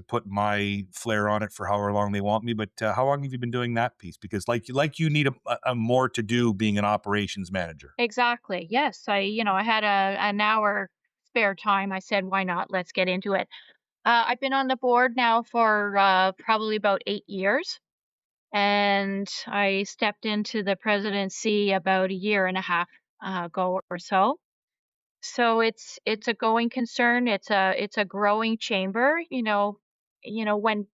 put my flair on it for however long they want me. But how long have you been doing that piece? Because like you need a more to do being an operations manager. Exactly. Yes. I had an hour spare time. I said, why not? Let's get into it. I've been on the board now for probably about 8 years, and I stepped into the presidency about a year and a half ago or so. So it's a going concern. It's a growing chamber. When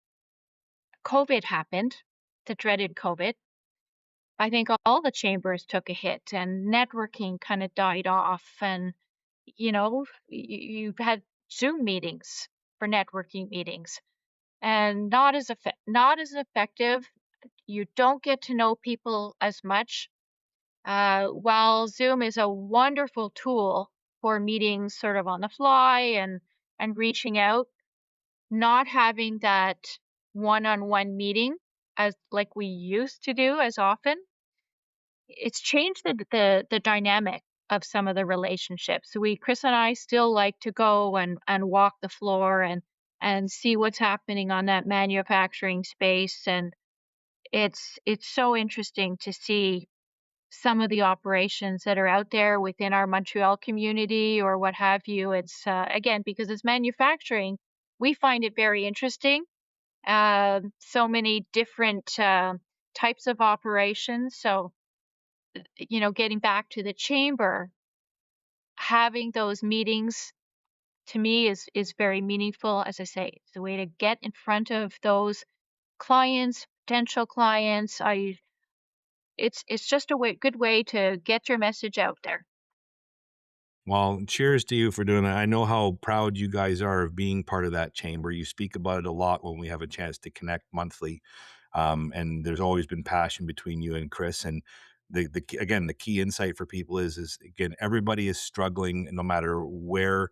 COVID happened, the dreaded COVID, I think all the chambers took a hit, and networking kind of died off. And you've had Zoom meetings for networking meetings, and not as effective. You don't get to know people as much. While Zoom is a wonderful tool for meetings sort of on the fly and reaching out, not having that one-on-one meeting as like we used to do as often, it's changed the dynamic of some of the relationships. So Chris and I still like to go and walk the floor and see what's happening on that manufacturing space. And it's so interesting to see some of the operations that are out there within our Montreal community or what have you. It's again, because it's manufacturing, we find it very interesting. So many different types of operations. So, getting back to the chamber, having those meetings to me is very meaningful. As I say, it's a way to get in front of those clients, potential clients. It's just a good way to get your message out there. Well, cheers to you for doing that. I know how proud you guys are of being part of that chamber. You speak about it a lot when we have a chance to connect monthly. And there's always been passion between you and Chris. And again, the key insight for people is again, everybody is struggling no matter where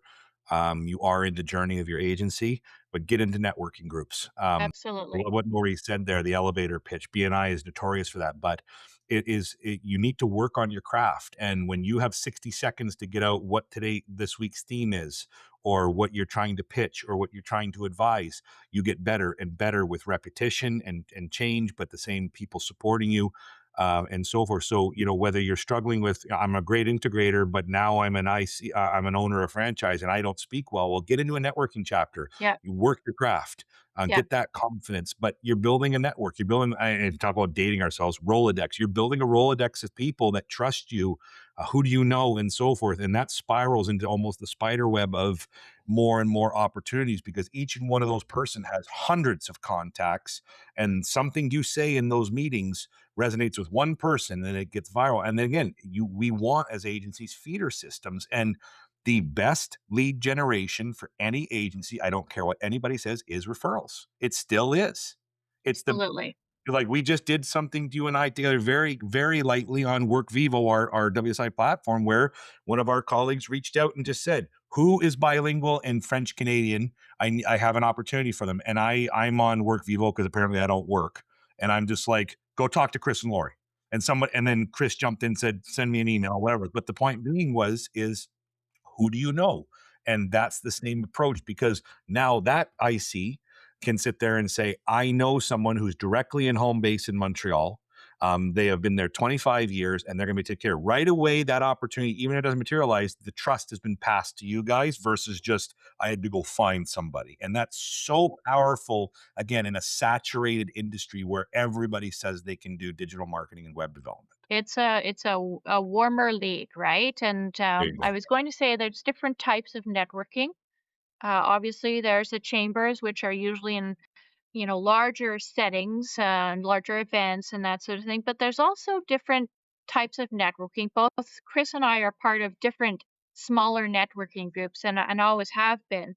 you are in the journey of your agency, but get into networking groups. Absolutely. What Laurie said there, the elevator pitch, BNI is notorious for that, but you need to work on your craft. And when you have 60 seconds to get out what this week's theme is, or what you're trying to pitch or what you're trying to advise, you get better and better with repetition and change, but the same people supporting you. and so forth. So, whether you're struggling with, I'm a great integrator, but now I'm an owner of franchise and I don't speak well. Get into a networking chapter. Yeah. You work your craft, Yeah. get that confidence, but you're building a network. You're building, and talk about dating ourselves, Rolodex. You're building a Rolodex of people that trust you. Who do you know, and so forth. And that spirals into almost the spider web of more and more opportunities, because each and one of those person has hundreds of contacts, and something you say in those meetings resonates with one person and it gets viral. And then again, we want, as agencies, feeder systems. And the best lead generation for any agency, I don't care what anybody says, is referrals. It still is. It's the Absolutely. Like, we just did something, you and I together, very, very lightly on Work Vivo, our WSI platform, where one of our colleagues reached out and just said, "Who is bilingual and French Canadian? I have an opportunity for them." And I'm on Work Vivo because apparently I don't work, and I'm just like, "Go talk to Chris and Laurie." And then Chris jumped in and said, "Send me an email," or whatever. But the point being is, who do you know? And that's the same approach, because now that IC can sit there and say, I know someone who's directly in home base in Montreal. They have been there 25 years and they're going to be taken care of. Right away, that opportunity, even if it doesn't materialize, the trust has been passed to you guys versus just, I had to go find somebody. And that's so powerful, again, in a saturated industry where everybody says they can do digital marketing and web development. It's a warmer league, right? And There you I go. was going to say there's different types of networking. Obviously, there's the chambers, which are usually in larger settings and larger events and that sort of thing. But there's also different types of networking. Both Chris and I are part of different smaller networking groups, and always have been.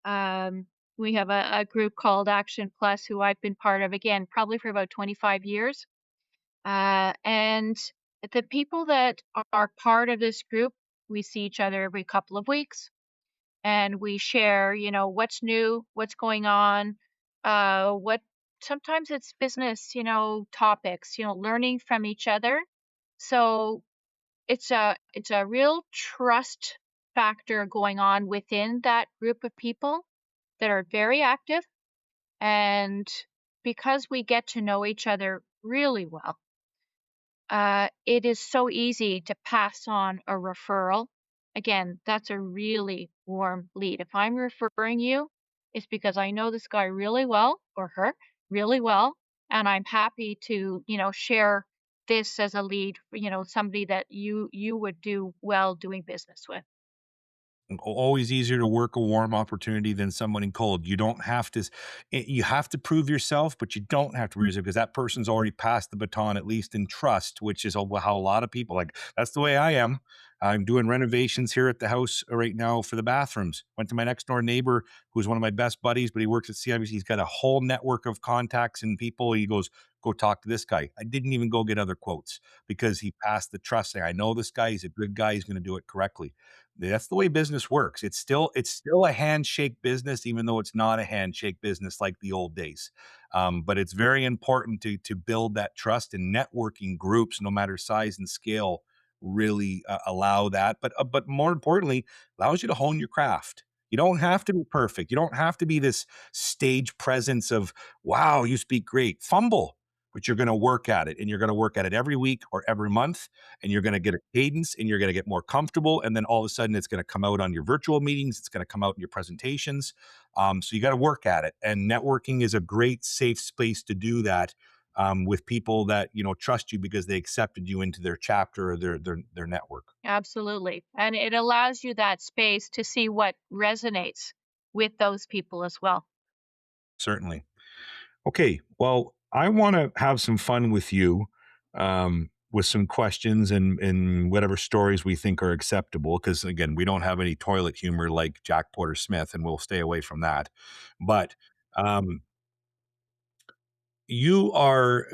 Um, we have a group called Action Plus, who I've been part of again, probably for about 25 years. And the people that are part of this group, we see each other every couple of weeks and we share, what's new, what's going on, what sometimes it's business, topics, learning from each other. So it's a real trust factor going on within that group of people that are very active. And because we get to know each other really well, it is so easy to pass on a referral. Again, that's a really warm lead. If I'm referring you, it's because I know this guy really well or her really well, and I'm happy to, share this as a lead, somebody that you would do well doing business with. Always easier to work a warm opportunity than someone in cold. You don't have to, you have to prove yourself, but you don't have to prove yourself, because that person's already passed the baton, at least in trust, which is how a lot of people, like, that's the way I am. I'm doing renovations here at the house right now for the bathrooms. Went to my next door neighbor, who's one of my best buddies, but he works at CIBC. He's got a whole network of contacts and people. He goes, "Go talk to this guy." I didn't even go get other quotes because he passed the trust, saying, "I know this guy. He's a good guy. He's going to do it correctly." That's the way business works. It's still a handshake business, even though it's not a handshake business like the old days. But it's very important to build that trust, and networking groups, no matter size and scale, really allow that. But more importantly, allows you to hone your craft. You don't have to be perfect. You don't have to be this stage presence of, wow, you speak great. Fumble, but you're going to work at it, and you're going to work at it every week or every month, and you're going to get a cadence, and you're going to get more comfortable. And then all of a sudden it's going to come out on your virtual meetings. It's going to come out in your presentations. So you got to work at it. And networking is a great safe space to do that, with people that, trust you because they accepted you into their chapter or their network. Absolutely. And it allows you that space to see what resonates with those people as well. Certainly. Okay. Well, I want to have some fun with you, with some questions and whatever stories we think are acceptable. Because again, we don't have any toilet humor like Jack Porter Smith, and we'll stay away from that. But um, you are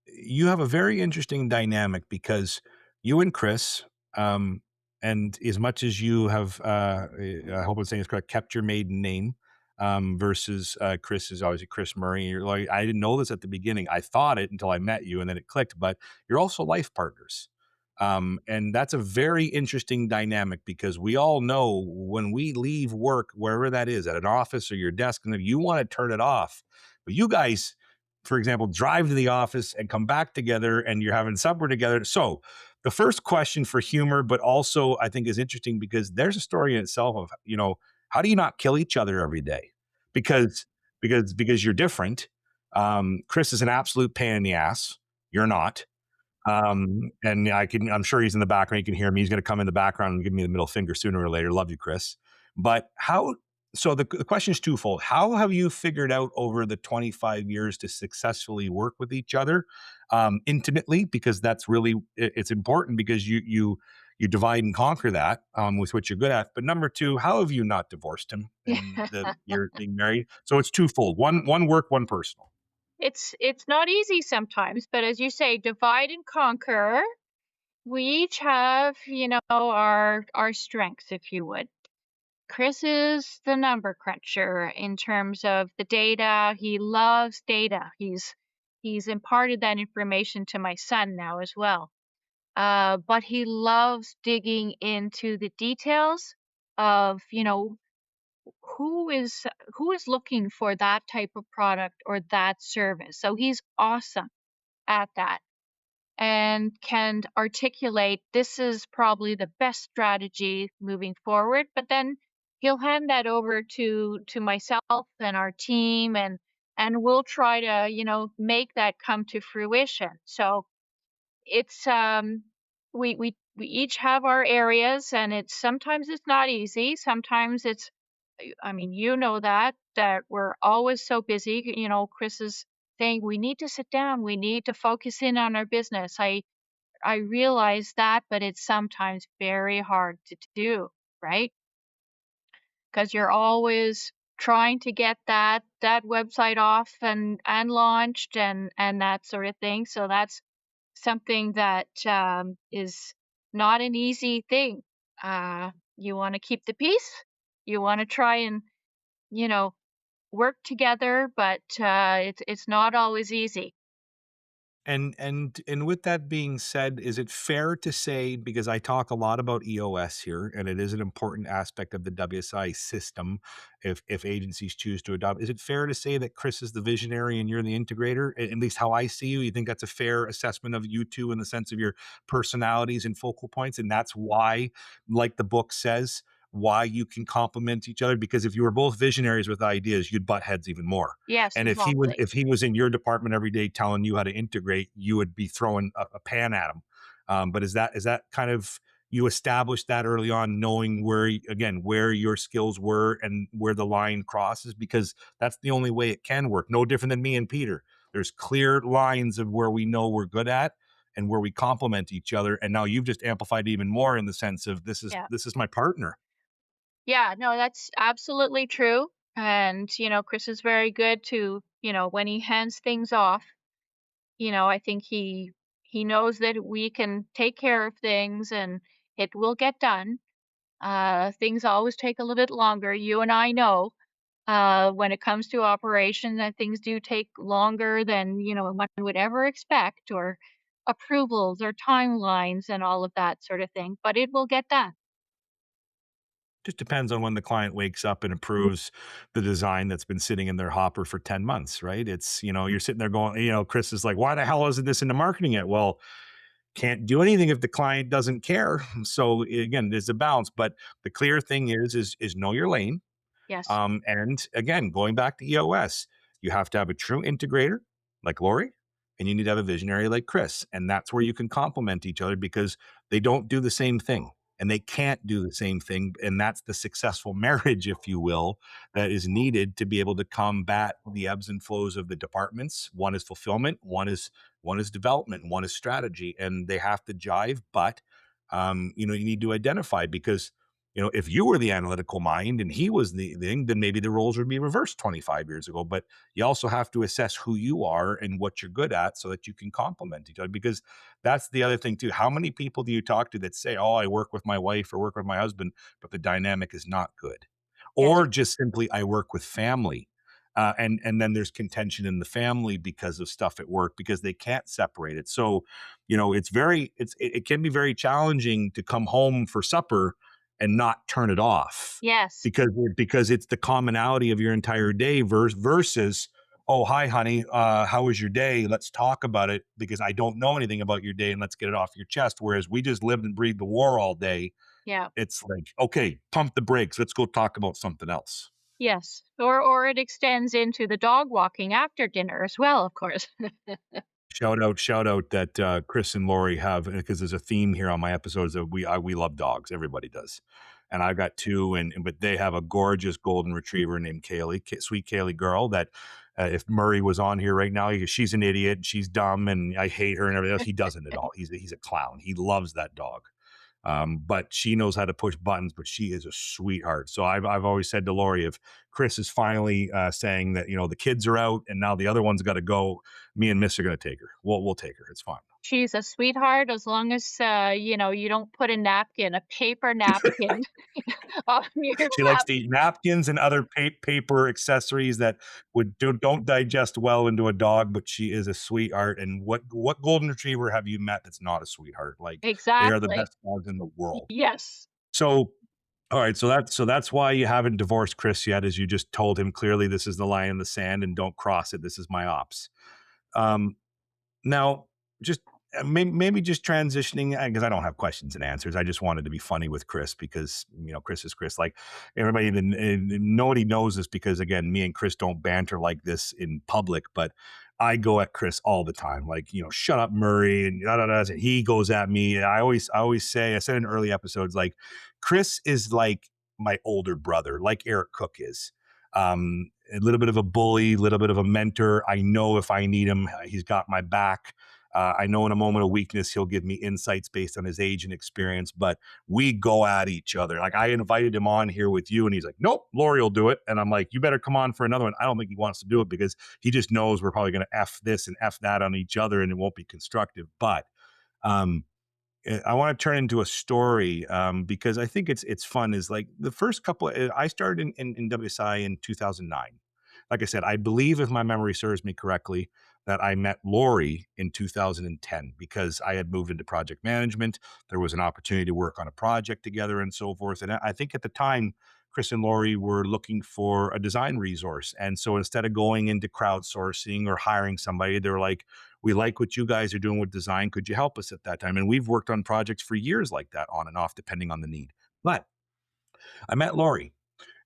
you have a very interesting dynamic, because you and Chris, um, and as much as you have, I hope I'm saying this correct, kept your maiden name, versus Chris is obviously Chris Murray. You're like, I didn't know this at the beginning. I thought it until I met you, and then it clicked. But you're also life partners. And that's a very interesting dynamic, because we all know when we leave work, wherever that is, at an office or your desk, and you want to turn it off. But you guys, for example, drive to the office and come back together and you're having supper together. So the first question for humor, but also I think is interesting because there's a story in itself of, how do you not kill each other every day? Because because you're different. Chris is an absolute pain in the ass. You're not. And I'm sure he's in the background. You can hear me. He's going to come in the background and give me the middle finger sooner or later. Love you, Chris. But so the question is twofold. How have you figured out over the 25 years to successfully work with each other intimately? Because that's really, it's important because you divide and conquer that with what you're good at. But number two, how have you not divorced him and you're being married? So it's twofold. One work, one personal. It's not easy sometimes, but as you say, divide and conquer. We each have, our strengths, if you would. Chris is the number cruncher in terms of the data. He loves data. He's imparted that information to my son now as well. But he loves digging into the details of, who is who is looking for that type of product or that service. So he's awesome at that and can articulate this is probably the best strategy moving forward. But then he'll hand that over to myself and our team, and we'll try to, make that come to fruition. So it's we each have our areas, and it's not easy. Sometimes it's, I mean, that we're always so busy. Chris is saying we need to sit down, we need to focus in on our business. I realize that, but it's sometimes very hard to do, right? Because you're always trying to get that website off and launched and that sort of thing. So that's something that is not an easy thing. You want to keep the peace. You want to try and, you know, work together, but it's not always easy. And with that being said, is it fair to say, because I talk a lot about EOS here, and it is an important aspect of the WSI system, if agencies choose to adopt, is it fair to say that Chris is the visionary and you're the integrator? At least how I see you. You think that's a fair assessment of you two in the sense of your personalities and focal points, and that's why, like the book says, why you can complement each other? Because if you were both visionaries with ideas, you'd butt heads even more. Yes, And exactly. if he was in your department every day telling you how to integrate, you would be throwing a pan at him. But is that kind of, you established that early on, knowing where your skills were and where the line crosses? Because that's the only way it can work. No different than me and Peter. There's clear lines of where we know we're good at and where we complement each other. And now you've just amplified even more in the sense of Yeah. this is my partner. Yeah, no, that's absolutely true. And, Chris is very good to, when he hands things off, I think he knows that we can take care of things and it will get done. Things always take a little bit longer. You and I know when it comes to operation that things do take longer than, one would ever expect, or approvals or timelines and all of that sort of thing, but it will get done. Just depends on when the client wakes up and approves the design that's been sitting in their hopper for 10 months, right? It's, you're sitting there going, Chris is like, why the hell isn't this into marketing yet? Well, can't do anything if the client doesn't care. So again, there's a balance, but the clear thing is know your lane. Yes. And again, going back to EOS, you have to have a true integrator like Laurie, and you need to have a visionary like Chris. And that's where you can complement each other because they don't do the same thing and they can't do the same thing. And that's the successful marriage, if you will, that is needed to be able to combat the ebbs and flows of the departments. One is fulfillment, one is development, one is strategy, and they have to jive. But you need to identify because if you were the analytical mind and he was the thing, then maybe the roles would be reversed 25 years ago. But you also have to assess who you are and what you're good at so that you can complement each other. Because that's the other thing too. How many people do you talk to that say, "Oh, I work with my wife or work with my husband," but the dynamic is not good, Yes. or just simply, "I work with family." And then there's contention in the family because of stuff at work because they can't separate it. So, it can be very challenging to come home for supper and not turn it off Yes. because it's the commonality of your entire day versus oh, hi, honey. How was your day? Let's talk about it because I don't know anything about your day and let's get it off your chest. Whereas we just lived and breathed the war all day. Yeah. It's like, okay, pump the brakes. Let's go talk about something else. Yes. Or it extends into the dog walking after dinner as well, of course. Shout out that Chris and Lori have because there's a theme here on my episodes that we love dogs. Everybody does, and I've got two, but they have a gorgeous golden retriever named Kaylee, sweet Kaylee girl. That if Murray was on here right now, she's an idiot, she's dumb, and I hate her and everything else. He doesn't at all. He's a clown. He loves that dog. But she knows how to push buttons, but she is a sweetheart. So I've always said to Lori, if Chris is finally saying that, the kids are out and now the other one's got to go, me and Miss are going to take her. We'll take her. It's fine. She's a sweetheart as long as, you don't put a paper napkin on your She likes lap. to eat napkins and other paper accessories that don't digest well into a dog, but she is a sweetheart. And what golden retriever have you met that's not a sweetheart? Like they are the Exactly. best dogs in the world. Yes. So all right, so that's why you haven't divorced Chris yet, as you just told him clearly this is the line in the sand and don't cross it. This is my ops. Um, Now, just maybe just transitioning because I don't have questions and answers. I just wanted to be funny with Chris because Chris is Chris. Like everybody, nobody knows this because again, me and Chris don't banter like this in public, but I go at Chris all the time. Like shut up, Murray, and da, da, da, and he goes at me. And I always say, I said in early episodes, like Chris is like my older brother, like Eric Cook is. A little bit of a bully, a little bit of a mentor. I know if I need him, he's got my back. I know in a moment of weakness, he'll give me insights based on his age and experience, but we go at each other. Like I invited him on here with you and he's like, nope, Lori will do it. And I'm like, you better come on for another one. I don't think he wants to do it because he just knows we're probably going to F this and F that on each other and it won't be constructive. But um, I want to turn into a story because I think it's fun. Is like the first couple. I started in WSI in 2009. Like I said, I believe if my memory serves me correctly, that I met Lori in 2010 because I had moved into project management. There was an opportunity to work on a project together and so forth. And I think at the time, Chris and Lori were looking for a design resource. And so instead of going into crowdsourcing or hiring somebody, they're like, we like what you guys are doing with design. Could you help us at that time? And we've worked on projects for years like that on and off, depending on the need. But I met Lori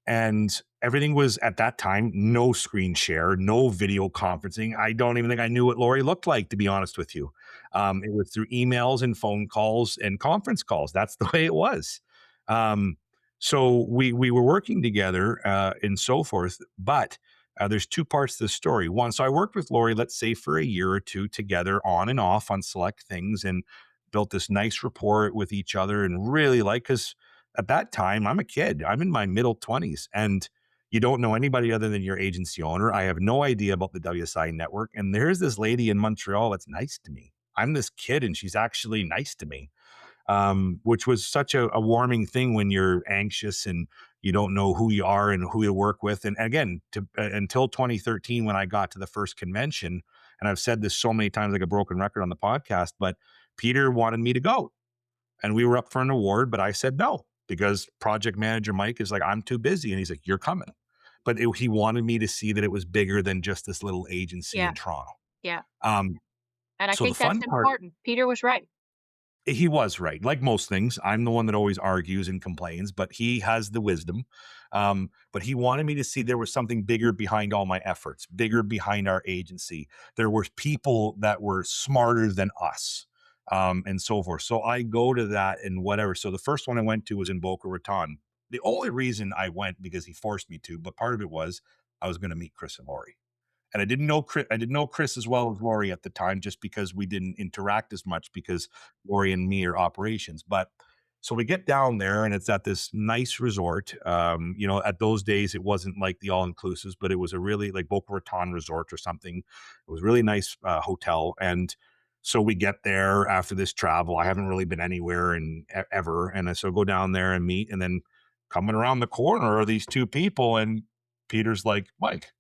and everything was at that time, no screen share, no video conferencing. I don't even think I knew what Lori looked like, to be honest with you. It was through emails and phone calls and conference calls. That's the way it was. Um, so we were working together and so forth. But there's two parts to the story. One, so I worked with Lori, let's say for a year or two together on and off on select things and built this nice rapport with each other and really because at that time, I'm a kid. I'm in my middle 20s and you don't know anybody other than your agency owner. I have no idea about the WSI network. And there's this lady in Montreal that's nice to me. I'm this kid and she's actually nice to me, which was such a warming thing when you're anxious and you don't know who you are and who you work with. And again, until 2013, when I got to the first convention, and I've said this so many times like a broken record on the podcast, but Peter wanted me to go and we were up for an award, but I said no because project manager Mike is like, I'm too busy. And he's like, you're coming. But he wanted me to see that it was bigger than just this little agency Yeah. in Toronto. Yeah. Um, And I so the think that's fun part, important. Peter was right. he was right. Like most things, I'm the one that always argues and complains, but he has the wisdom. But he wanted me to see there was something bigger behind all my efforts, bigger behind our agency. There were people that were smarter than us, and so forth. So I go to that and whatever. So the first one I went to was in Boca Raton. The only reason I went because he forced me to, but part of it was I was going to meet Chris and Lori. And I didn't know Chris as well as Lori at the time, just because we didn't interact as much because Lori and me are operations. But so we get down there and it's at this nice resort. At those days it wasn't like the all inclusives, but it was a really like Boca Raton resort or something. It was a really nice hotel. And so we get there after this travel. I haven't really been anywhere in ever. And so go down there and meet. And then coming around the corner are these two people. And Peter's like, Mike,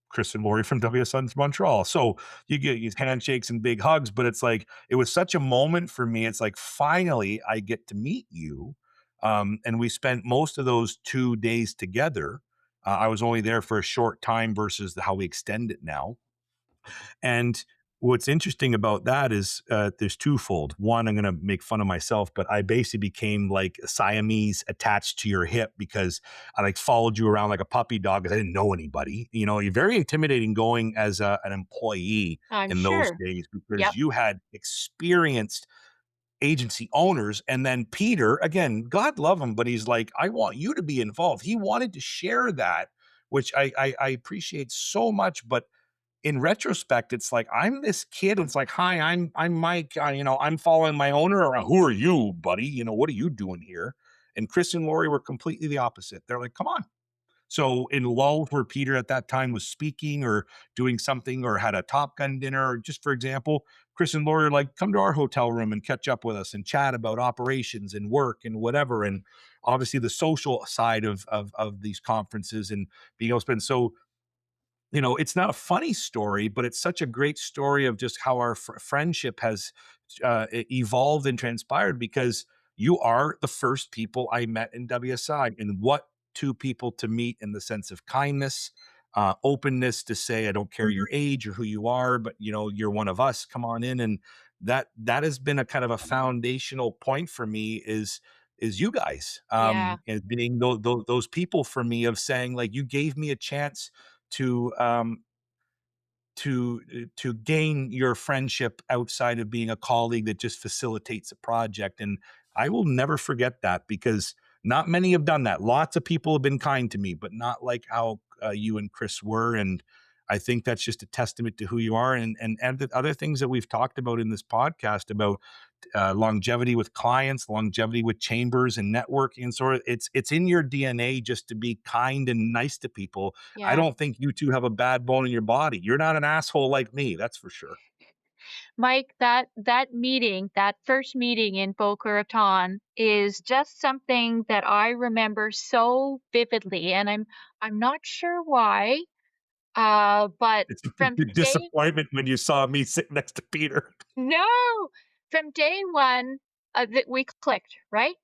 Chris and Lori from WSN's Montreal. So you get these handshakes and big hugs, but it's like, it was such a moment for me. It's like, finally, I get to meet you. And we spent most of those 2 days together. I was only there for a short time versus how we extend it now. And what's interesting about that is there's twofold. One, I'm going to make fun of myself, but I basically became like a Siamese attached to your hip because I like followed you around like a puppy dog because I didn't know anybody. You know, you're very intimidating going as an employee I'm in those sure. days because Yep. you had experienced agency owners. And then Peter, again, God love him, but he's like, I want you to be involved. He wanted to share that, which I appreciate so much. But in retrospect, it's like I'm this kid. It's like, hi, I'm Mike. You know, I'm following my owner around. Who are you, buddy? You know, what are you doing here? And Chris and Laurie were completely the opposite. They're like, come on. So in lulls where Peter at that time was speaking or doing something or had a Top Gun dinner, or just for example, Chris and Laurie are like, come to our hotel room and catch up with us and chat about operations and work and whatever. And obviously the social side of these conferences and being able to spend. So you know, it's not a funny story, but it's such a great story of just how our friendship has evolved and transpired because you are the first people I met in WSI. And what two people to meet in the sense of kindness, openness to say, I don't care your age or who you are, but you know, you're one of us. Come on in. And that has been a kind of a foundational point for me is you guys Yeah. and being those people for me of saying like you gave me a chance to to gain your friendship outside of being a colleague that just facilitates a project. And I will never forget that because not many have done that. Lots of people have been kind to me, but not like how you and Chris were. And I think that's just a testament to who you are and the other things that we've talked about in this podcast about longevity with clients, longevity with chambers and networking, and sort of it's in your DNA just to be kind and nice to people. I Yeah. don't think you two have a bad bone in your body. You're not an asshole like me, that's for sure. Mike, that meeting, that first meeting in Boca Raton is just something that I remember so vividly, and I'm not sure why, but It's from your day disappointment when you saw me sitting next to Peter. no, from day one, that we clicked, right?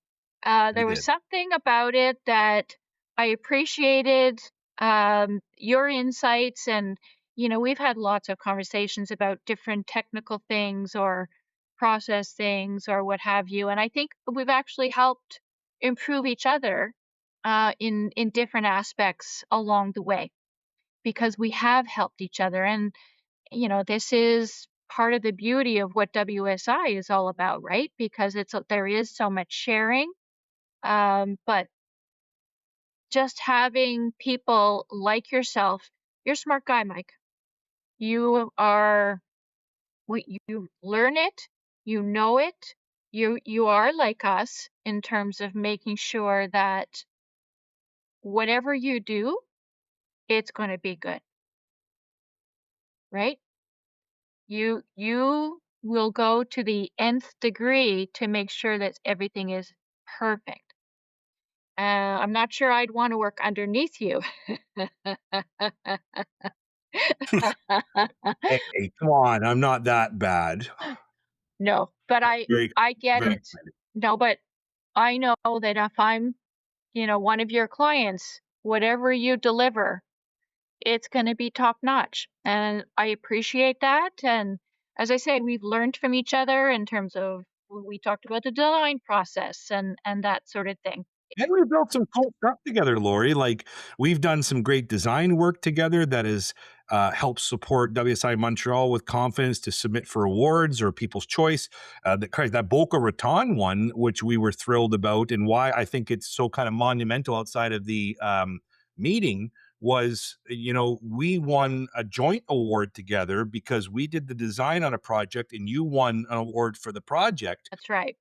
We There was did. something about it that I appreciated, your insights, and we've had lots of conversations about different technical things or process things or what have you, and I think we've actually helped improve each other in different aspects along the way because we have helped each other, and this is part of the beauty of what WSI is all about, right? Because there is so much sharing, but just having people like yourself, you're a smart guy, Mike. You are, you learn it, you know it, you are like us in terms of making sure that whatever you do, it's going to be good, right? You will go to the nth degree to make sure that everything is perfect. I'm not sure I'd want to work underneath you. Hey, come on, I'm not that bad. No, but Very, I get very it. No, but I know that if I'm, one of your clients, whatever you deliver, it's going to be top notch. And I appreciate that. And as I said, we've learned from each other in terms of we talked about the design process and that sort of thing. and we built some cool stuff together, Lori. Like we've done some great design work together that has helped support WSI Montreal with confidence to submit for awards or People's Choice. That Boca Raton one, which we were thrilled about, and why I think it's so kind of monumental outside of the meeting was, you know, we won a joint award together because we did the design on a project and you won an award for the project. That's right.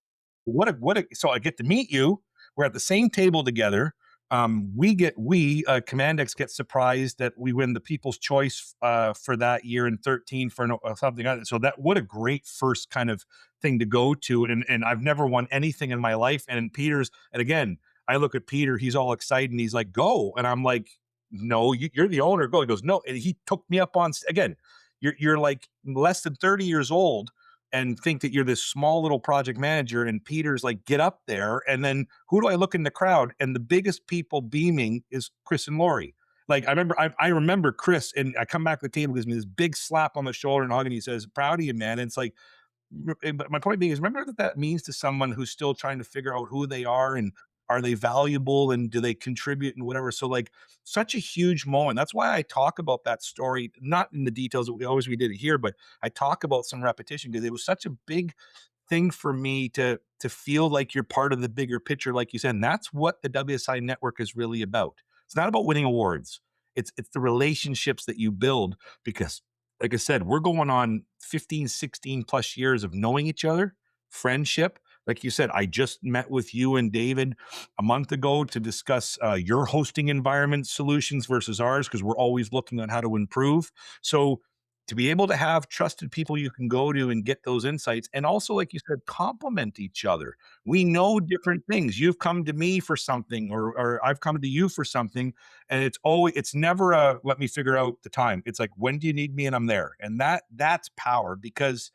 So I get to meet you. We're at the same table together. Commandex gets surprised that we win the People's Choice for that year in 13 for something. So that what a great first kind of thing to go to. And I've never won anything in my life. And Peter's, and again, I look at Peter, he's all excited and he's like, go. And I'm like, no, you're the owner. Go. He goes, no. And he took me up on, again, you're like less than 30 years old and think that you're this small little project manager and Peter's like get up there and then who do I look in the crowd and the biggest people beaming is Chris and Laurie. Like I remember Chris, and I come back to the table, gives me this big slap on the shoulder and hug, and he says, "Proud of you, man." And it's like, but my point being is, remember that that means to someone who's still trying to figure out who they are and are they valuable and do they contribute and whatever. So like, such a huge moment. That's why I talk about that story, not in the details that we did it here, but I talk about some repetition because it was such a big thing for me to feel like you're part of the bigger picture, like you said. And that's what the WSI network is really about. It's not about winning awards. It's the relationships that you build because, like I said, we're going on 15, 16 plus years of knowing each other, friendship. Like you said, I just met with you and David a month ago to discuss your hosting environment solutions versus ours because we're always looking at how to improve. So to be able to have trusted people you can go to and get those insights, and also, like you said, complement each other. We know different things. You've come to me for something, or I've come to you for something, and it's never a let me figure out the time. It's like, when do you need me, and I'm there. And that's power because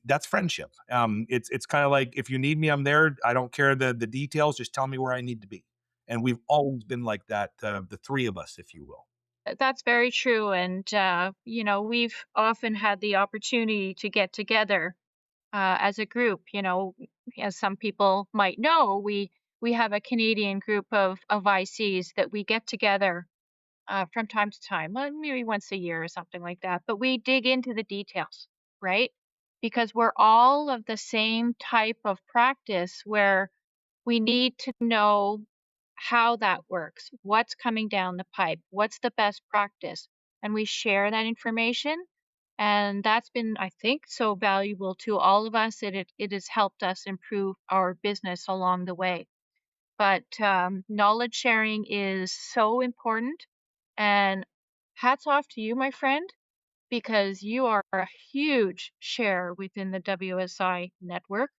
that's friendship. It's kind of like, if you need me, I'm there. I don't care the details, just tell me where I need to be. And we've always been like that, the three of us, if you will. That's very true. And, we've often had the opportunity to get together as a group. As some people might know, we have a Canadian group of ICs that we get together from time to time, maybe once a year or something like that. But we dig into the details, right? Because we're all of the same type of practice where we need to know how that works, what's coming down the pipe, what's the best practice, and we share that information. And that's been, I think, so valuable to all of us. It has helped us improve our business along the way. But knowledge sharing is so important. And hats off to you, my friend, because you are a huge share within the WSI network.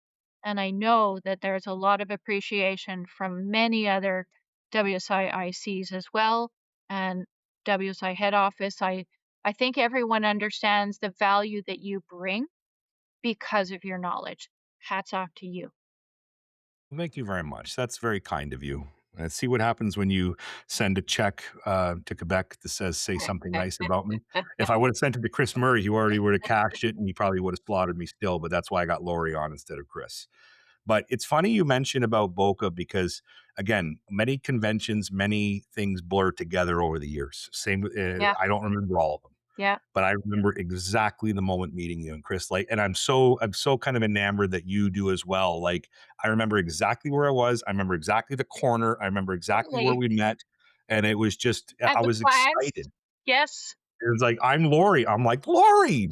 And I know that there's a lot of appreciation from many other WSI ICs as well, and WSI head office. I think everyone understands the value that you bring because of your knowledge. Hats off to you. Well, thank you very much. That's very kind of you. See what happens when you send a check to Quebec that says, say something nice about me. If I would have sent it to Chris Murray, he already would have cashed it and he probably would have slaughtered me still. But that's why I got Laurie on instead of Chris. But it's funny you mentioned about Boca because, again, many conventions, many things blur together over the years. Same, Yeah, I don't remember all of them, yeah. but I remember exactly the moment meeting you and Chris. Like, and I'm so kind of enamored that you do as well. Like, I remember exactly where I was. I remember exactly the corner. I remember exactly where Totally. we met, and it was just And I the was plans? excited. Yes. It was like, I'm Laurie. I'm like, Laurie,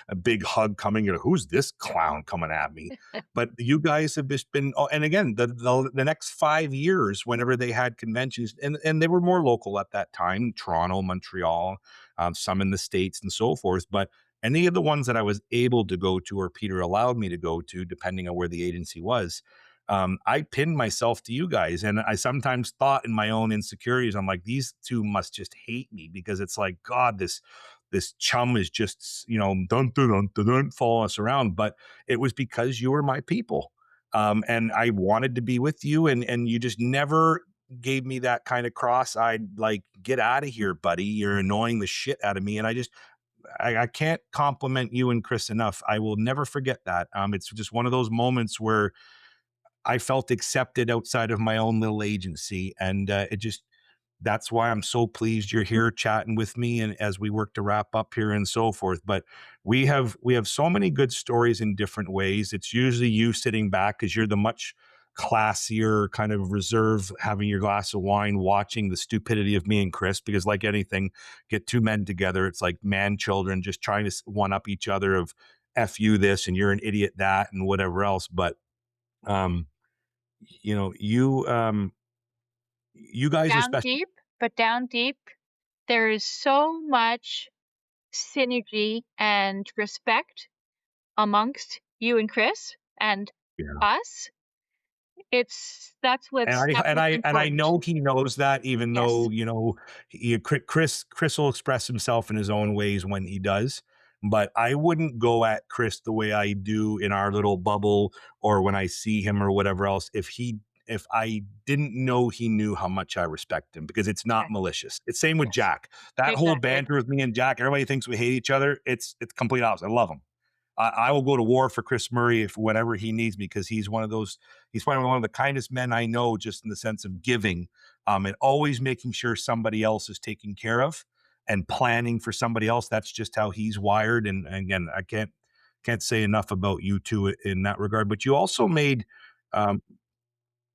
a big hug coming. Who's this clown coming at me? But you guys have just been, oh, and again, the next 5 years, whenever they had conventions, and they were more local at that time, Toronto, Montreal, some in the States and so forth. But any of the ones that I was able to go to or Peter allowed me to go to, depending on where the agency was, I pinned myself to you guys. And I sometimes thought in my own insecurities, I'm like, these two must just hate me because it's like, God, this chum is just, don't follow us around. But it was because you were my people. And I wanted to be with you, and you just never gave me that kind of cross-eyed, like, get out of here, buddy. You're annoying the shit out of me. And I can't compliment you and Chris enough. I will never forget that. It's just one of those moments where I felt accepted outside of my own little agency. And it just, that's why I'm so pleased you're here chatting with me and as we work to wrap up here and so forth. But we have so many good stories in different ways. It's usually you sitting back because you're the much classier kind of reserve, having your glass of wine, watching the stupidity of me and Chris, because like anything, get two men together, it's like man children just trying to one up each other of F you this and you're an idiot that and whatever else. But um you know, you guys are Down special. deep, but down deep, there is so much synergy and respect amongst you and Chris and Yeah. us. That's And what's I that's and what's I and I important. know he knows that, even Yes. though, Chris will express himself in his own ways when he does. But I wouldn't go at Chris the way I do in our little bubble or when I see him or whatever else if I didn't know he knew how much I respect him, because it's not Okay. malicious. It's same with Yes. Jack. That whole Exactly. banter with me and Jack, everybody thinks we hate each other. It's complete opposite. I love him. I will go to war for Chris Murray if whenever he needs me, because he's one of those. He's probably one of the kindest men I know, just in the sense of giving, and always making sure somebody else is taken care of and planning for somebody else. That's just how he's wired. And again, I can't say enough about you two in that regard. But um,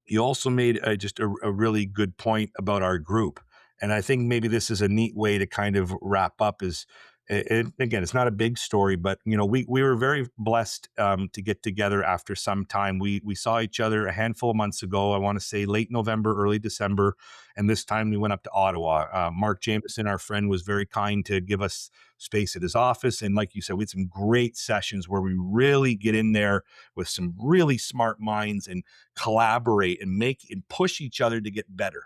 you also made just a really good point about our group, and I think maybe this is a neat way to kind of wrap up. Is again, it's not a big story, but we were very blessed to get together after some time. We saw each other a handful of months ago. I want to say late November, early December, and this time we went up to Ottawa. Mark Jameson, our friend, was very kind to give us space at his office, and like you said, we had some great sessions where we really get in there with some really smart minds and collaborate and make and push each other to get better.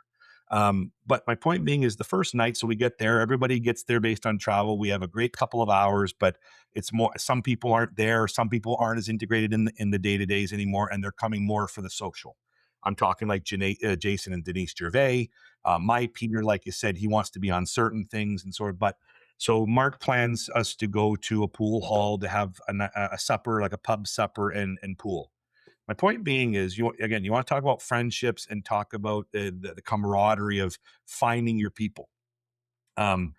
But my point being is, the first night, so we get there, everybody gets there based on travel. We have a great couple of hours, but it's more, some people aren't there. Some people aren't as integrated in the day-to-days anymore, and they're coming more for the social. I'm talking like Jason and Denise Gervais. My Peter, like you said, he wants to be on certain things and sort of, but so Mark plans us to go to a pool hall to have a supper, like a pub supper and pool. My point being is, you want to talk about friendships and talk about the camaraderie of finding your people. Um,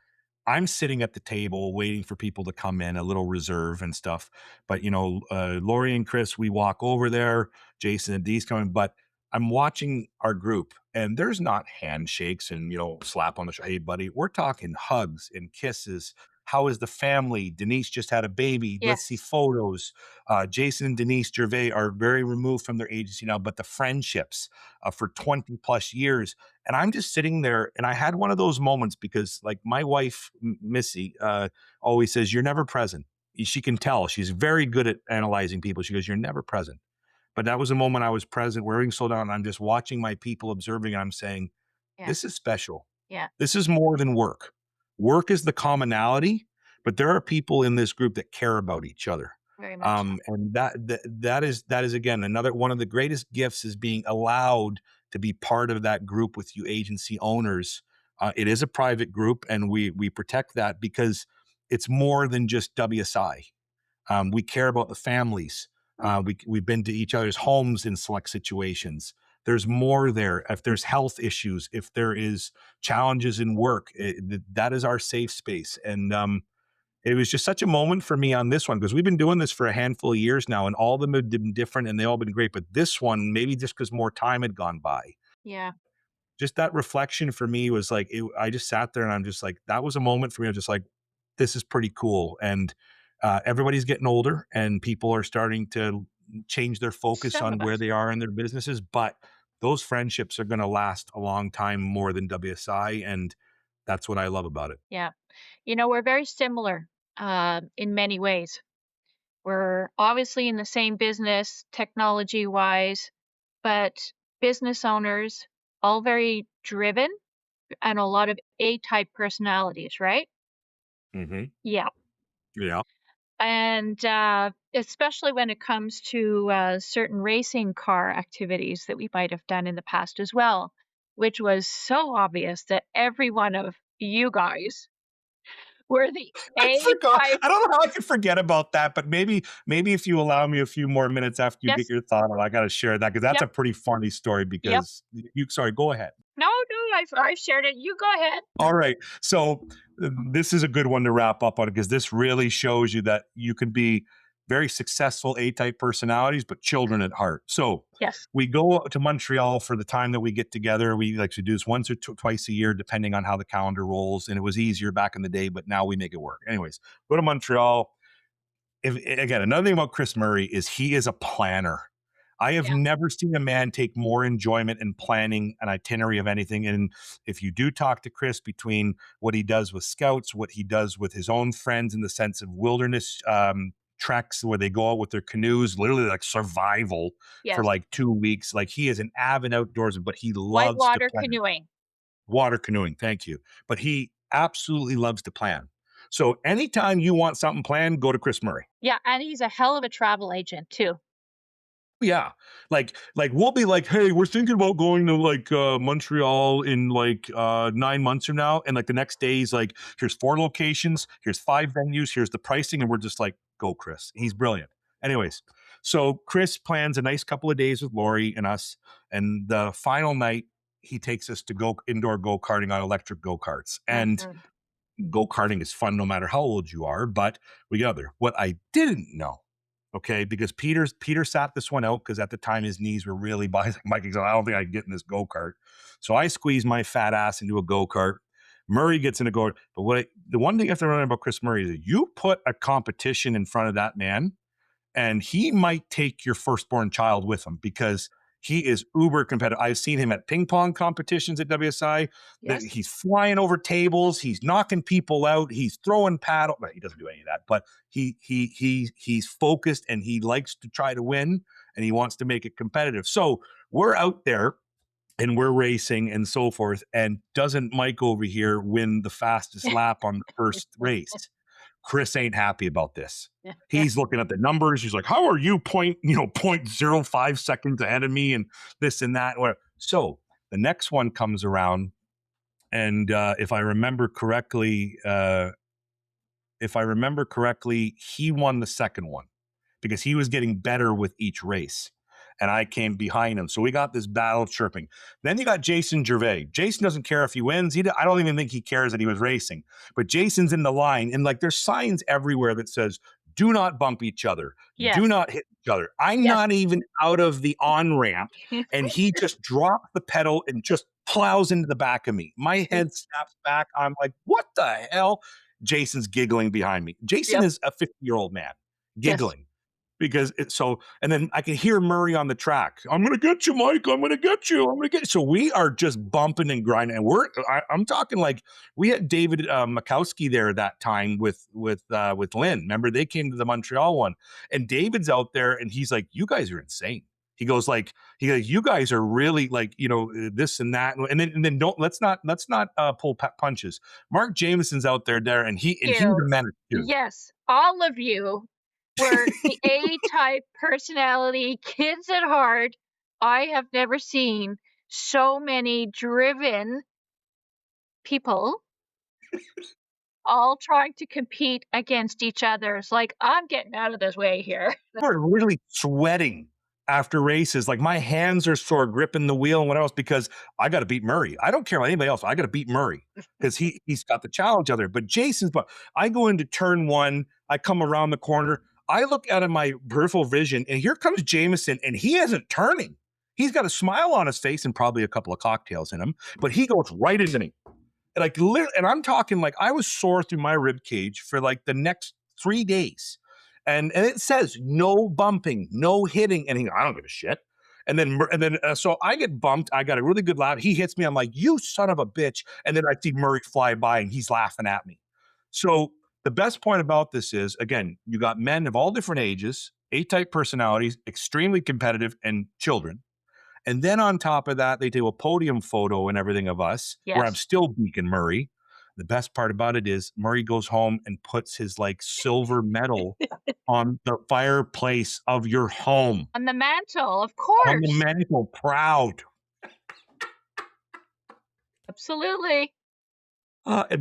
I'm sitting at the table waiting for people to come in, a little reserve and stuff. But Laurie and Chris, we walk over there. Jason and Dee's coming, but I'm watching our group, and there's not handshakes and slap on the shoulder. Hey, buddy, we're talking hugs and kisses. How is the family? Denise just had a baby. Let's see Yes. photos. Jason and Denise Gervais are very removed from their agency now, but the friendships for 20 plus years, and I'm just sitting there, and I had one of those moments because, like, my wife, Missy, always says, "You're never present." She can tell. She's very good at analyzing people. She goes, "You're never present." But that was a moment I was present, wearing so down. And I'm just watching my people, observing, and I'm saying, Yeah. this is special. Yeah. This is more than work. Work is the commonality, but there are people in this group that care about each other. Very much so. And that is again another one of the greatest gifts, is being allowed to be part of that group with you agency owners. It is a private group, and we protect that because it's more than just WSI. We care about the families. We've been to each other's homes in select situations. There's more there. If there's health issues, if there is challenges in work, that is our safe space. And it was just such a moment for me on this one, because we've been doing this for a handful of years now, and all of them have been different, and they all been great. But this one, maybe just because more time had gone by, Yeah. just that reflection for me was like, I just sat there and I'm just like, that was a moment for me. I was just like, this is pretty cool. And everybody's getting older, and people are starting to change their focus Some on of where us. they are in their businesses. But those friendships are going to last a long time, more than WSI. And that's what I love about it. Yeah. We're very similar in many ways. We're obviously in the same business, technology wise, but business owners, all very driven and a lot of A type personalities, right? Hmm. Yeah. Yeah. And especially when it comes to certain racing car activities that we might have done in the past as well, which was so obvious that every one of you guys were the I A forgot. type. I don't know how I could forget about that, but maybe if you allow me a few more minutes after you get Yes. your thought on, I got to share that, because that's Yep. a pretty funny story. Yep. Because you, sorry, go ahead. No, no, I've shared it. You go ahead. All right. So this is a good one to wrap up on, because this really shows you that you can be very successful A-type personalities, but children at heart. So Yes. we go to Montreal for the time that we get together. We like to do this once or twice a year, depending on how the calendar rolls. And it was easier back in the day, but now we make it work. Anyways, go to Montreal. Again, another thing about Chris Murray is he is a planner. I have Yeah. never seen a man take more enjoyment in planning an itinerary of anything. And if you do talk to Chris, between what he does with scouts, what he does with his own friends in the sense of wilderness treks where they go out with their canoes, literally like survival for Yes. like 2 weeks. Like, he is an avid outdoorsman, but he loves to Whitewater plan. canoeing. Water canoeing, thank you. But he absolutely loves to plan. So anytime you want something planned, go to Chris Murray. Yeah. And he's a hell of a travel agent, too. Yeah. Like we'll be like, hey, we're thinking about going to like Montreal in like 9 months from now. And like the next day he's like, here's 4 locations, here's 5 venues, here's the pricing. And we're just like, go, Chris. He's brilliant. Anyways, so Chris plans a nice couple of days with Laurie and us. And the final night, he takes us to go indoor go-karting on electric go-karts. And Mhm. go-karting is fun no matter how old you are, but we got there. What I didn't know, okay, because Peter sat this one out because at the time his knees were really by Mike. I don't think I can get in this go-kart. So I squeezed my fat ass into a go-kart. Murray gets in a go. But the one thing you have to remember about Chris Murray is that you put a competition in front of that man, and he might take your firstborn child with him because he is uber competitive. I've seen him at ping pong competitions at WSI. That Yes. he's flying over tables, he's knocking people out, he's throwing paddle. Well, he doesn't do any of that, but he's focused and he likes to try to win and he wants to make it competitive. So we're out there and we're racing and so forth. And doesn't Mike over here win the fastest lap on the first race? Chris ain't happy about this. He's looking at the numbers. He's like, how are you 0.05 seconds ahead of me and this and that? So the next one comes around. And if I remember correctly, he won the second one because he was getting better with each race. And I came behind him. So we got this battle chirping. Then you got Jason Gervais. Jason doesn't care if he wins. I don't even think he cares that he was racing. But Jason's in the line. And like there's signs everywhere that says, do not bump each other. Do Yes. not hit each other. I'm Yes. not even out of the on ramp. And he just drops the pedal and just plows into the back of me. My head snaps back. I'm like, what the hell? Jason's giggling behind me. Jason Yep. is a 50-year-old man Yes. giggling because it's so, and then I can hear Murray on the track. I'm going to get you, Mike. I'm going to get you. I'm going to get you. So we are just bumping and grinding. And I'm talking like we had David Makowski there that time with Lynn. Remember they came to the Montreal one and David's out there and he's like, you guys are insane. He goes, you guys are really like, this and that. And then let's not pull punches. Mark Jameson's out there and he's You. a menace too. Yes. All of you were the A-type personality, kids at heart. I have never seen so many driven people all trying to compete against each other. It's like, I'm getting out of this way here. We're really sweating after races. Like my hands are sore gripping the wheel and what else because I got to beat Murray. I don't care about anybody else. I got to beat Murray because he's got the challenge out there. But I go into turn one. I come around the corner. I look out of my peripheral vision and here comes Jameson and he isn't turning. He's got a smile on his face and probably a couple of cocktails in him, but he goes right into me. Like literally, and I'm talking like I was sore through my rib cage for like the next 3 days. And it says no bumping, no hitting. And I don't give a shit. So I get bumped. I got a really good lap. He hits me. I'm like, you son of a bitch. And then I see Murray fly by and he's laughing at me. So the best point about this is, again, you got men of all different ages, A-type personalities, extremely competitive, and children. And then on top of that, they do a podium photo and everything of us where I'm Yes. still beaking Murray. The best part about it is Murray goes home and puts his like silver medal on the fireplace of your home, On the mantle, of on the course. mantle, proud. Absolutely. And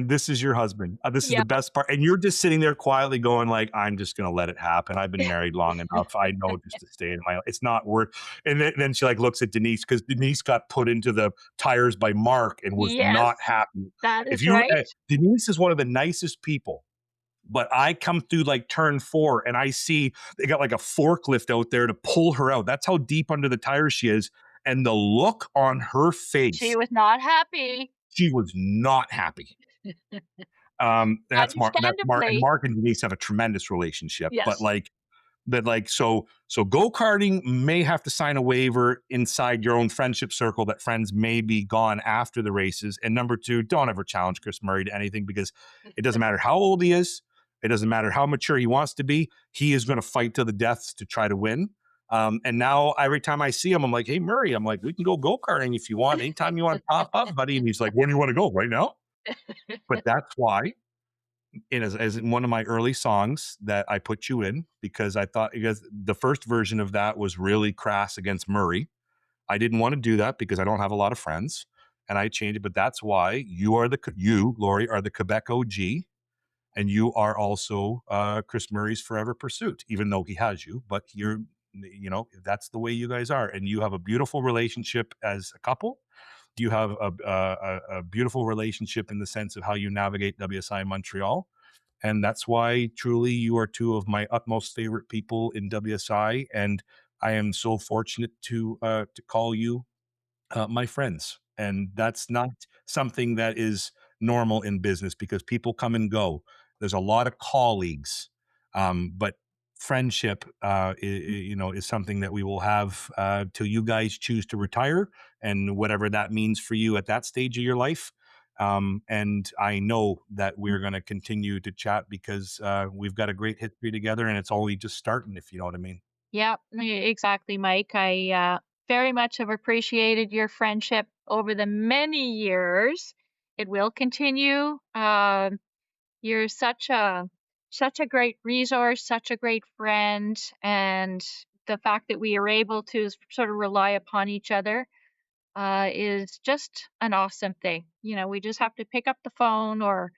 this is your husband. This is Yeah. the best part. And you're just sitting there quietly going like, I'm just going to let it happen. I've been married long enough. I know just to stay in my, it's not worth. And then she like looks at Denise because Denise got put into the tires by Mark and was Yes. not happy. That is right. Denise is one of the nicest people. But I come through like turn 4 and I see they got like a forklift out there to pull her out. That's how deep under the tires she is. And the look on her face, She was not happy. she was not happy. That's Mark. That's Mark. And Understandably. Mark and Denise have a tremendous relationship. Yes. So go-karting may have to sign a waiver inside your own friendship circle that friends may be gone after the races. And number 2, don't ever challenge Chris Murray to anything because it doesn't matter how old he is. It doesn't matter how mature he wants to be. He is going to fight to the death to try to win. And now every time I see him, I'm like, hey, Murray, I'm like, we can go go-karting if you want. Anytime you want to pop up, buddy. And he's like, when do you want to go? Right now? But that's why as in one of my early songs that I put you in because I thought because the first version of that was really crass against Murray. I didn't want to do that because I don't have a lot of friends, and I changed it. But that's why you, Laurie, are the Quebec OG, and you are also Chris Murray's forever pursuit, even though he has you. But that's the way you guys are, and you have a beautiful relationship as a couple. You have a beautiful relationship in the sense of how you navigate WSI Montreal. And that's why truly you are two of my utmost favorite people in WSI. And I am so fortunate to call you my friends. And that's not something that is normal in business because people come and go. There's a lot of colleagues, but friendship, is something that we will have till you guys choose to retire, and whatever that means for you at that stage of your life. And I know that we're going to continue to chat because we've got a great history together, and it's only just starting, if you know what I mean. Yeah, exactly, Mike. I very much have appreciated your friendship over the many years. It will continue. You're such a great resource, such a great friend, and the fact that we are able to sort of rely upon each other is just an awesome thing. We just have to pick up the phone or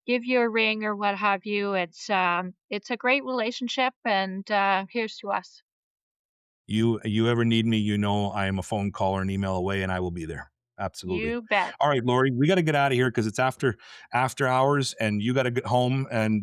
give you a ring or what have you. It's a great relationship, and here's to us. You ever need me, I am a phone call or an email away, and I will be there. Absolutely. You bet. All right, Lori, we got to get out of here because it's after hours, and you got to get home and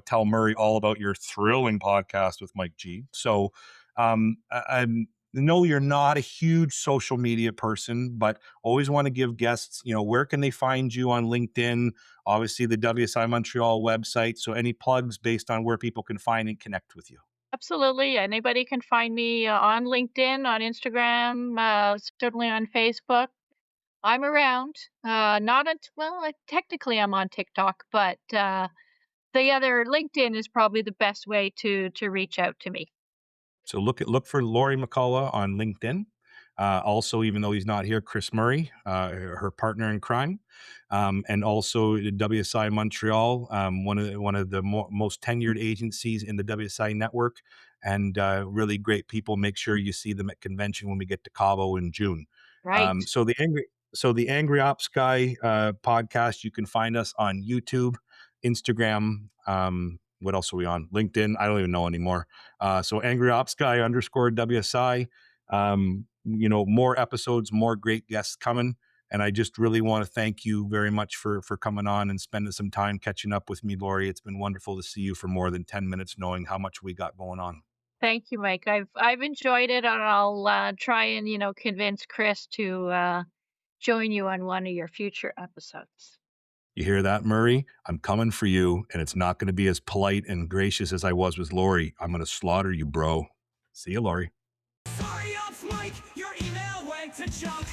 tell Murray all about your thrilling podcast with Mike G. So, I know you're not a huge social media person, but always want to give guests, where can they find you on LinkedIn? Obviously, the WSI Montreal website. So, any plugs based on where people can find and connect with you? Absolutely. Anybody can find me on LinkedIn, on Instagram, certainly on Facebook. I'm around. Not well, technically I'm on TikTok, but the other LinkedIn is probably the best way to reach out to me. So look for Laurie McCullagh on LinkedIn. Also, even though he's not here, Chris Murray, her partner in crime, and also WSI Montreal, one of the most tenured agencies in the WSI network, and really great people. Make sure you see them at convention when we get to Cabo in June. Right. So the Angry Ops Guy podcast, you can find us on YouTube, Instagram. What else are we on? LinkedIn. I don't even know anymore. So Angry Ops Guy _ WSI. More episodes, more great guests coming. And I just really want to thank you very much for coming on and spending some time catching up with me, Laurie. It's been wonderful to see you for more than 10 minutes, knowing how much we got going on. Thank you, Mike. I've enjoyed it, and I'll try and convince Chris to join you on one of your future episodes. You hear that, Murray? I'm coming for you, and it's not going to be as polite and gracious as I was with Laurie. I'm going to slaughter you, bro. See you, Laurie. Sorry, Ops Mike, your email went to junk.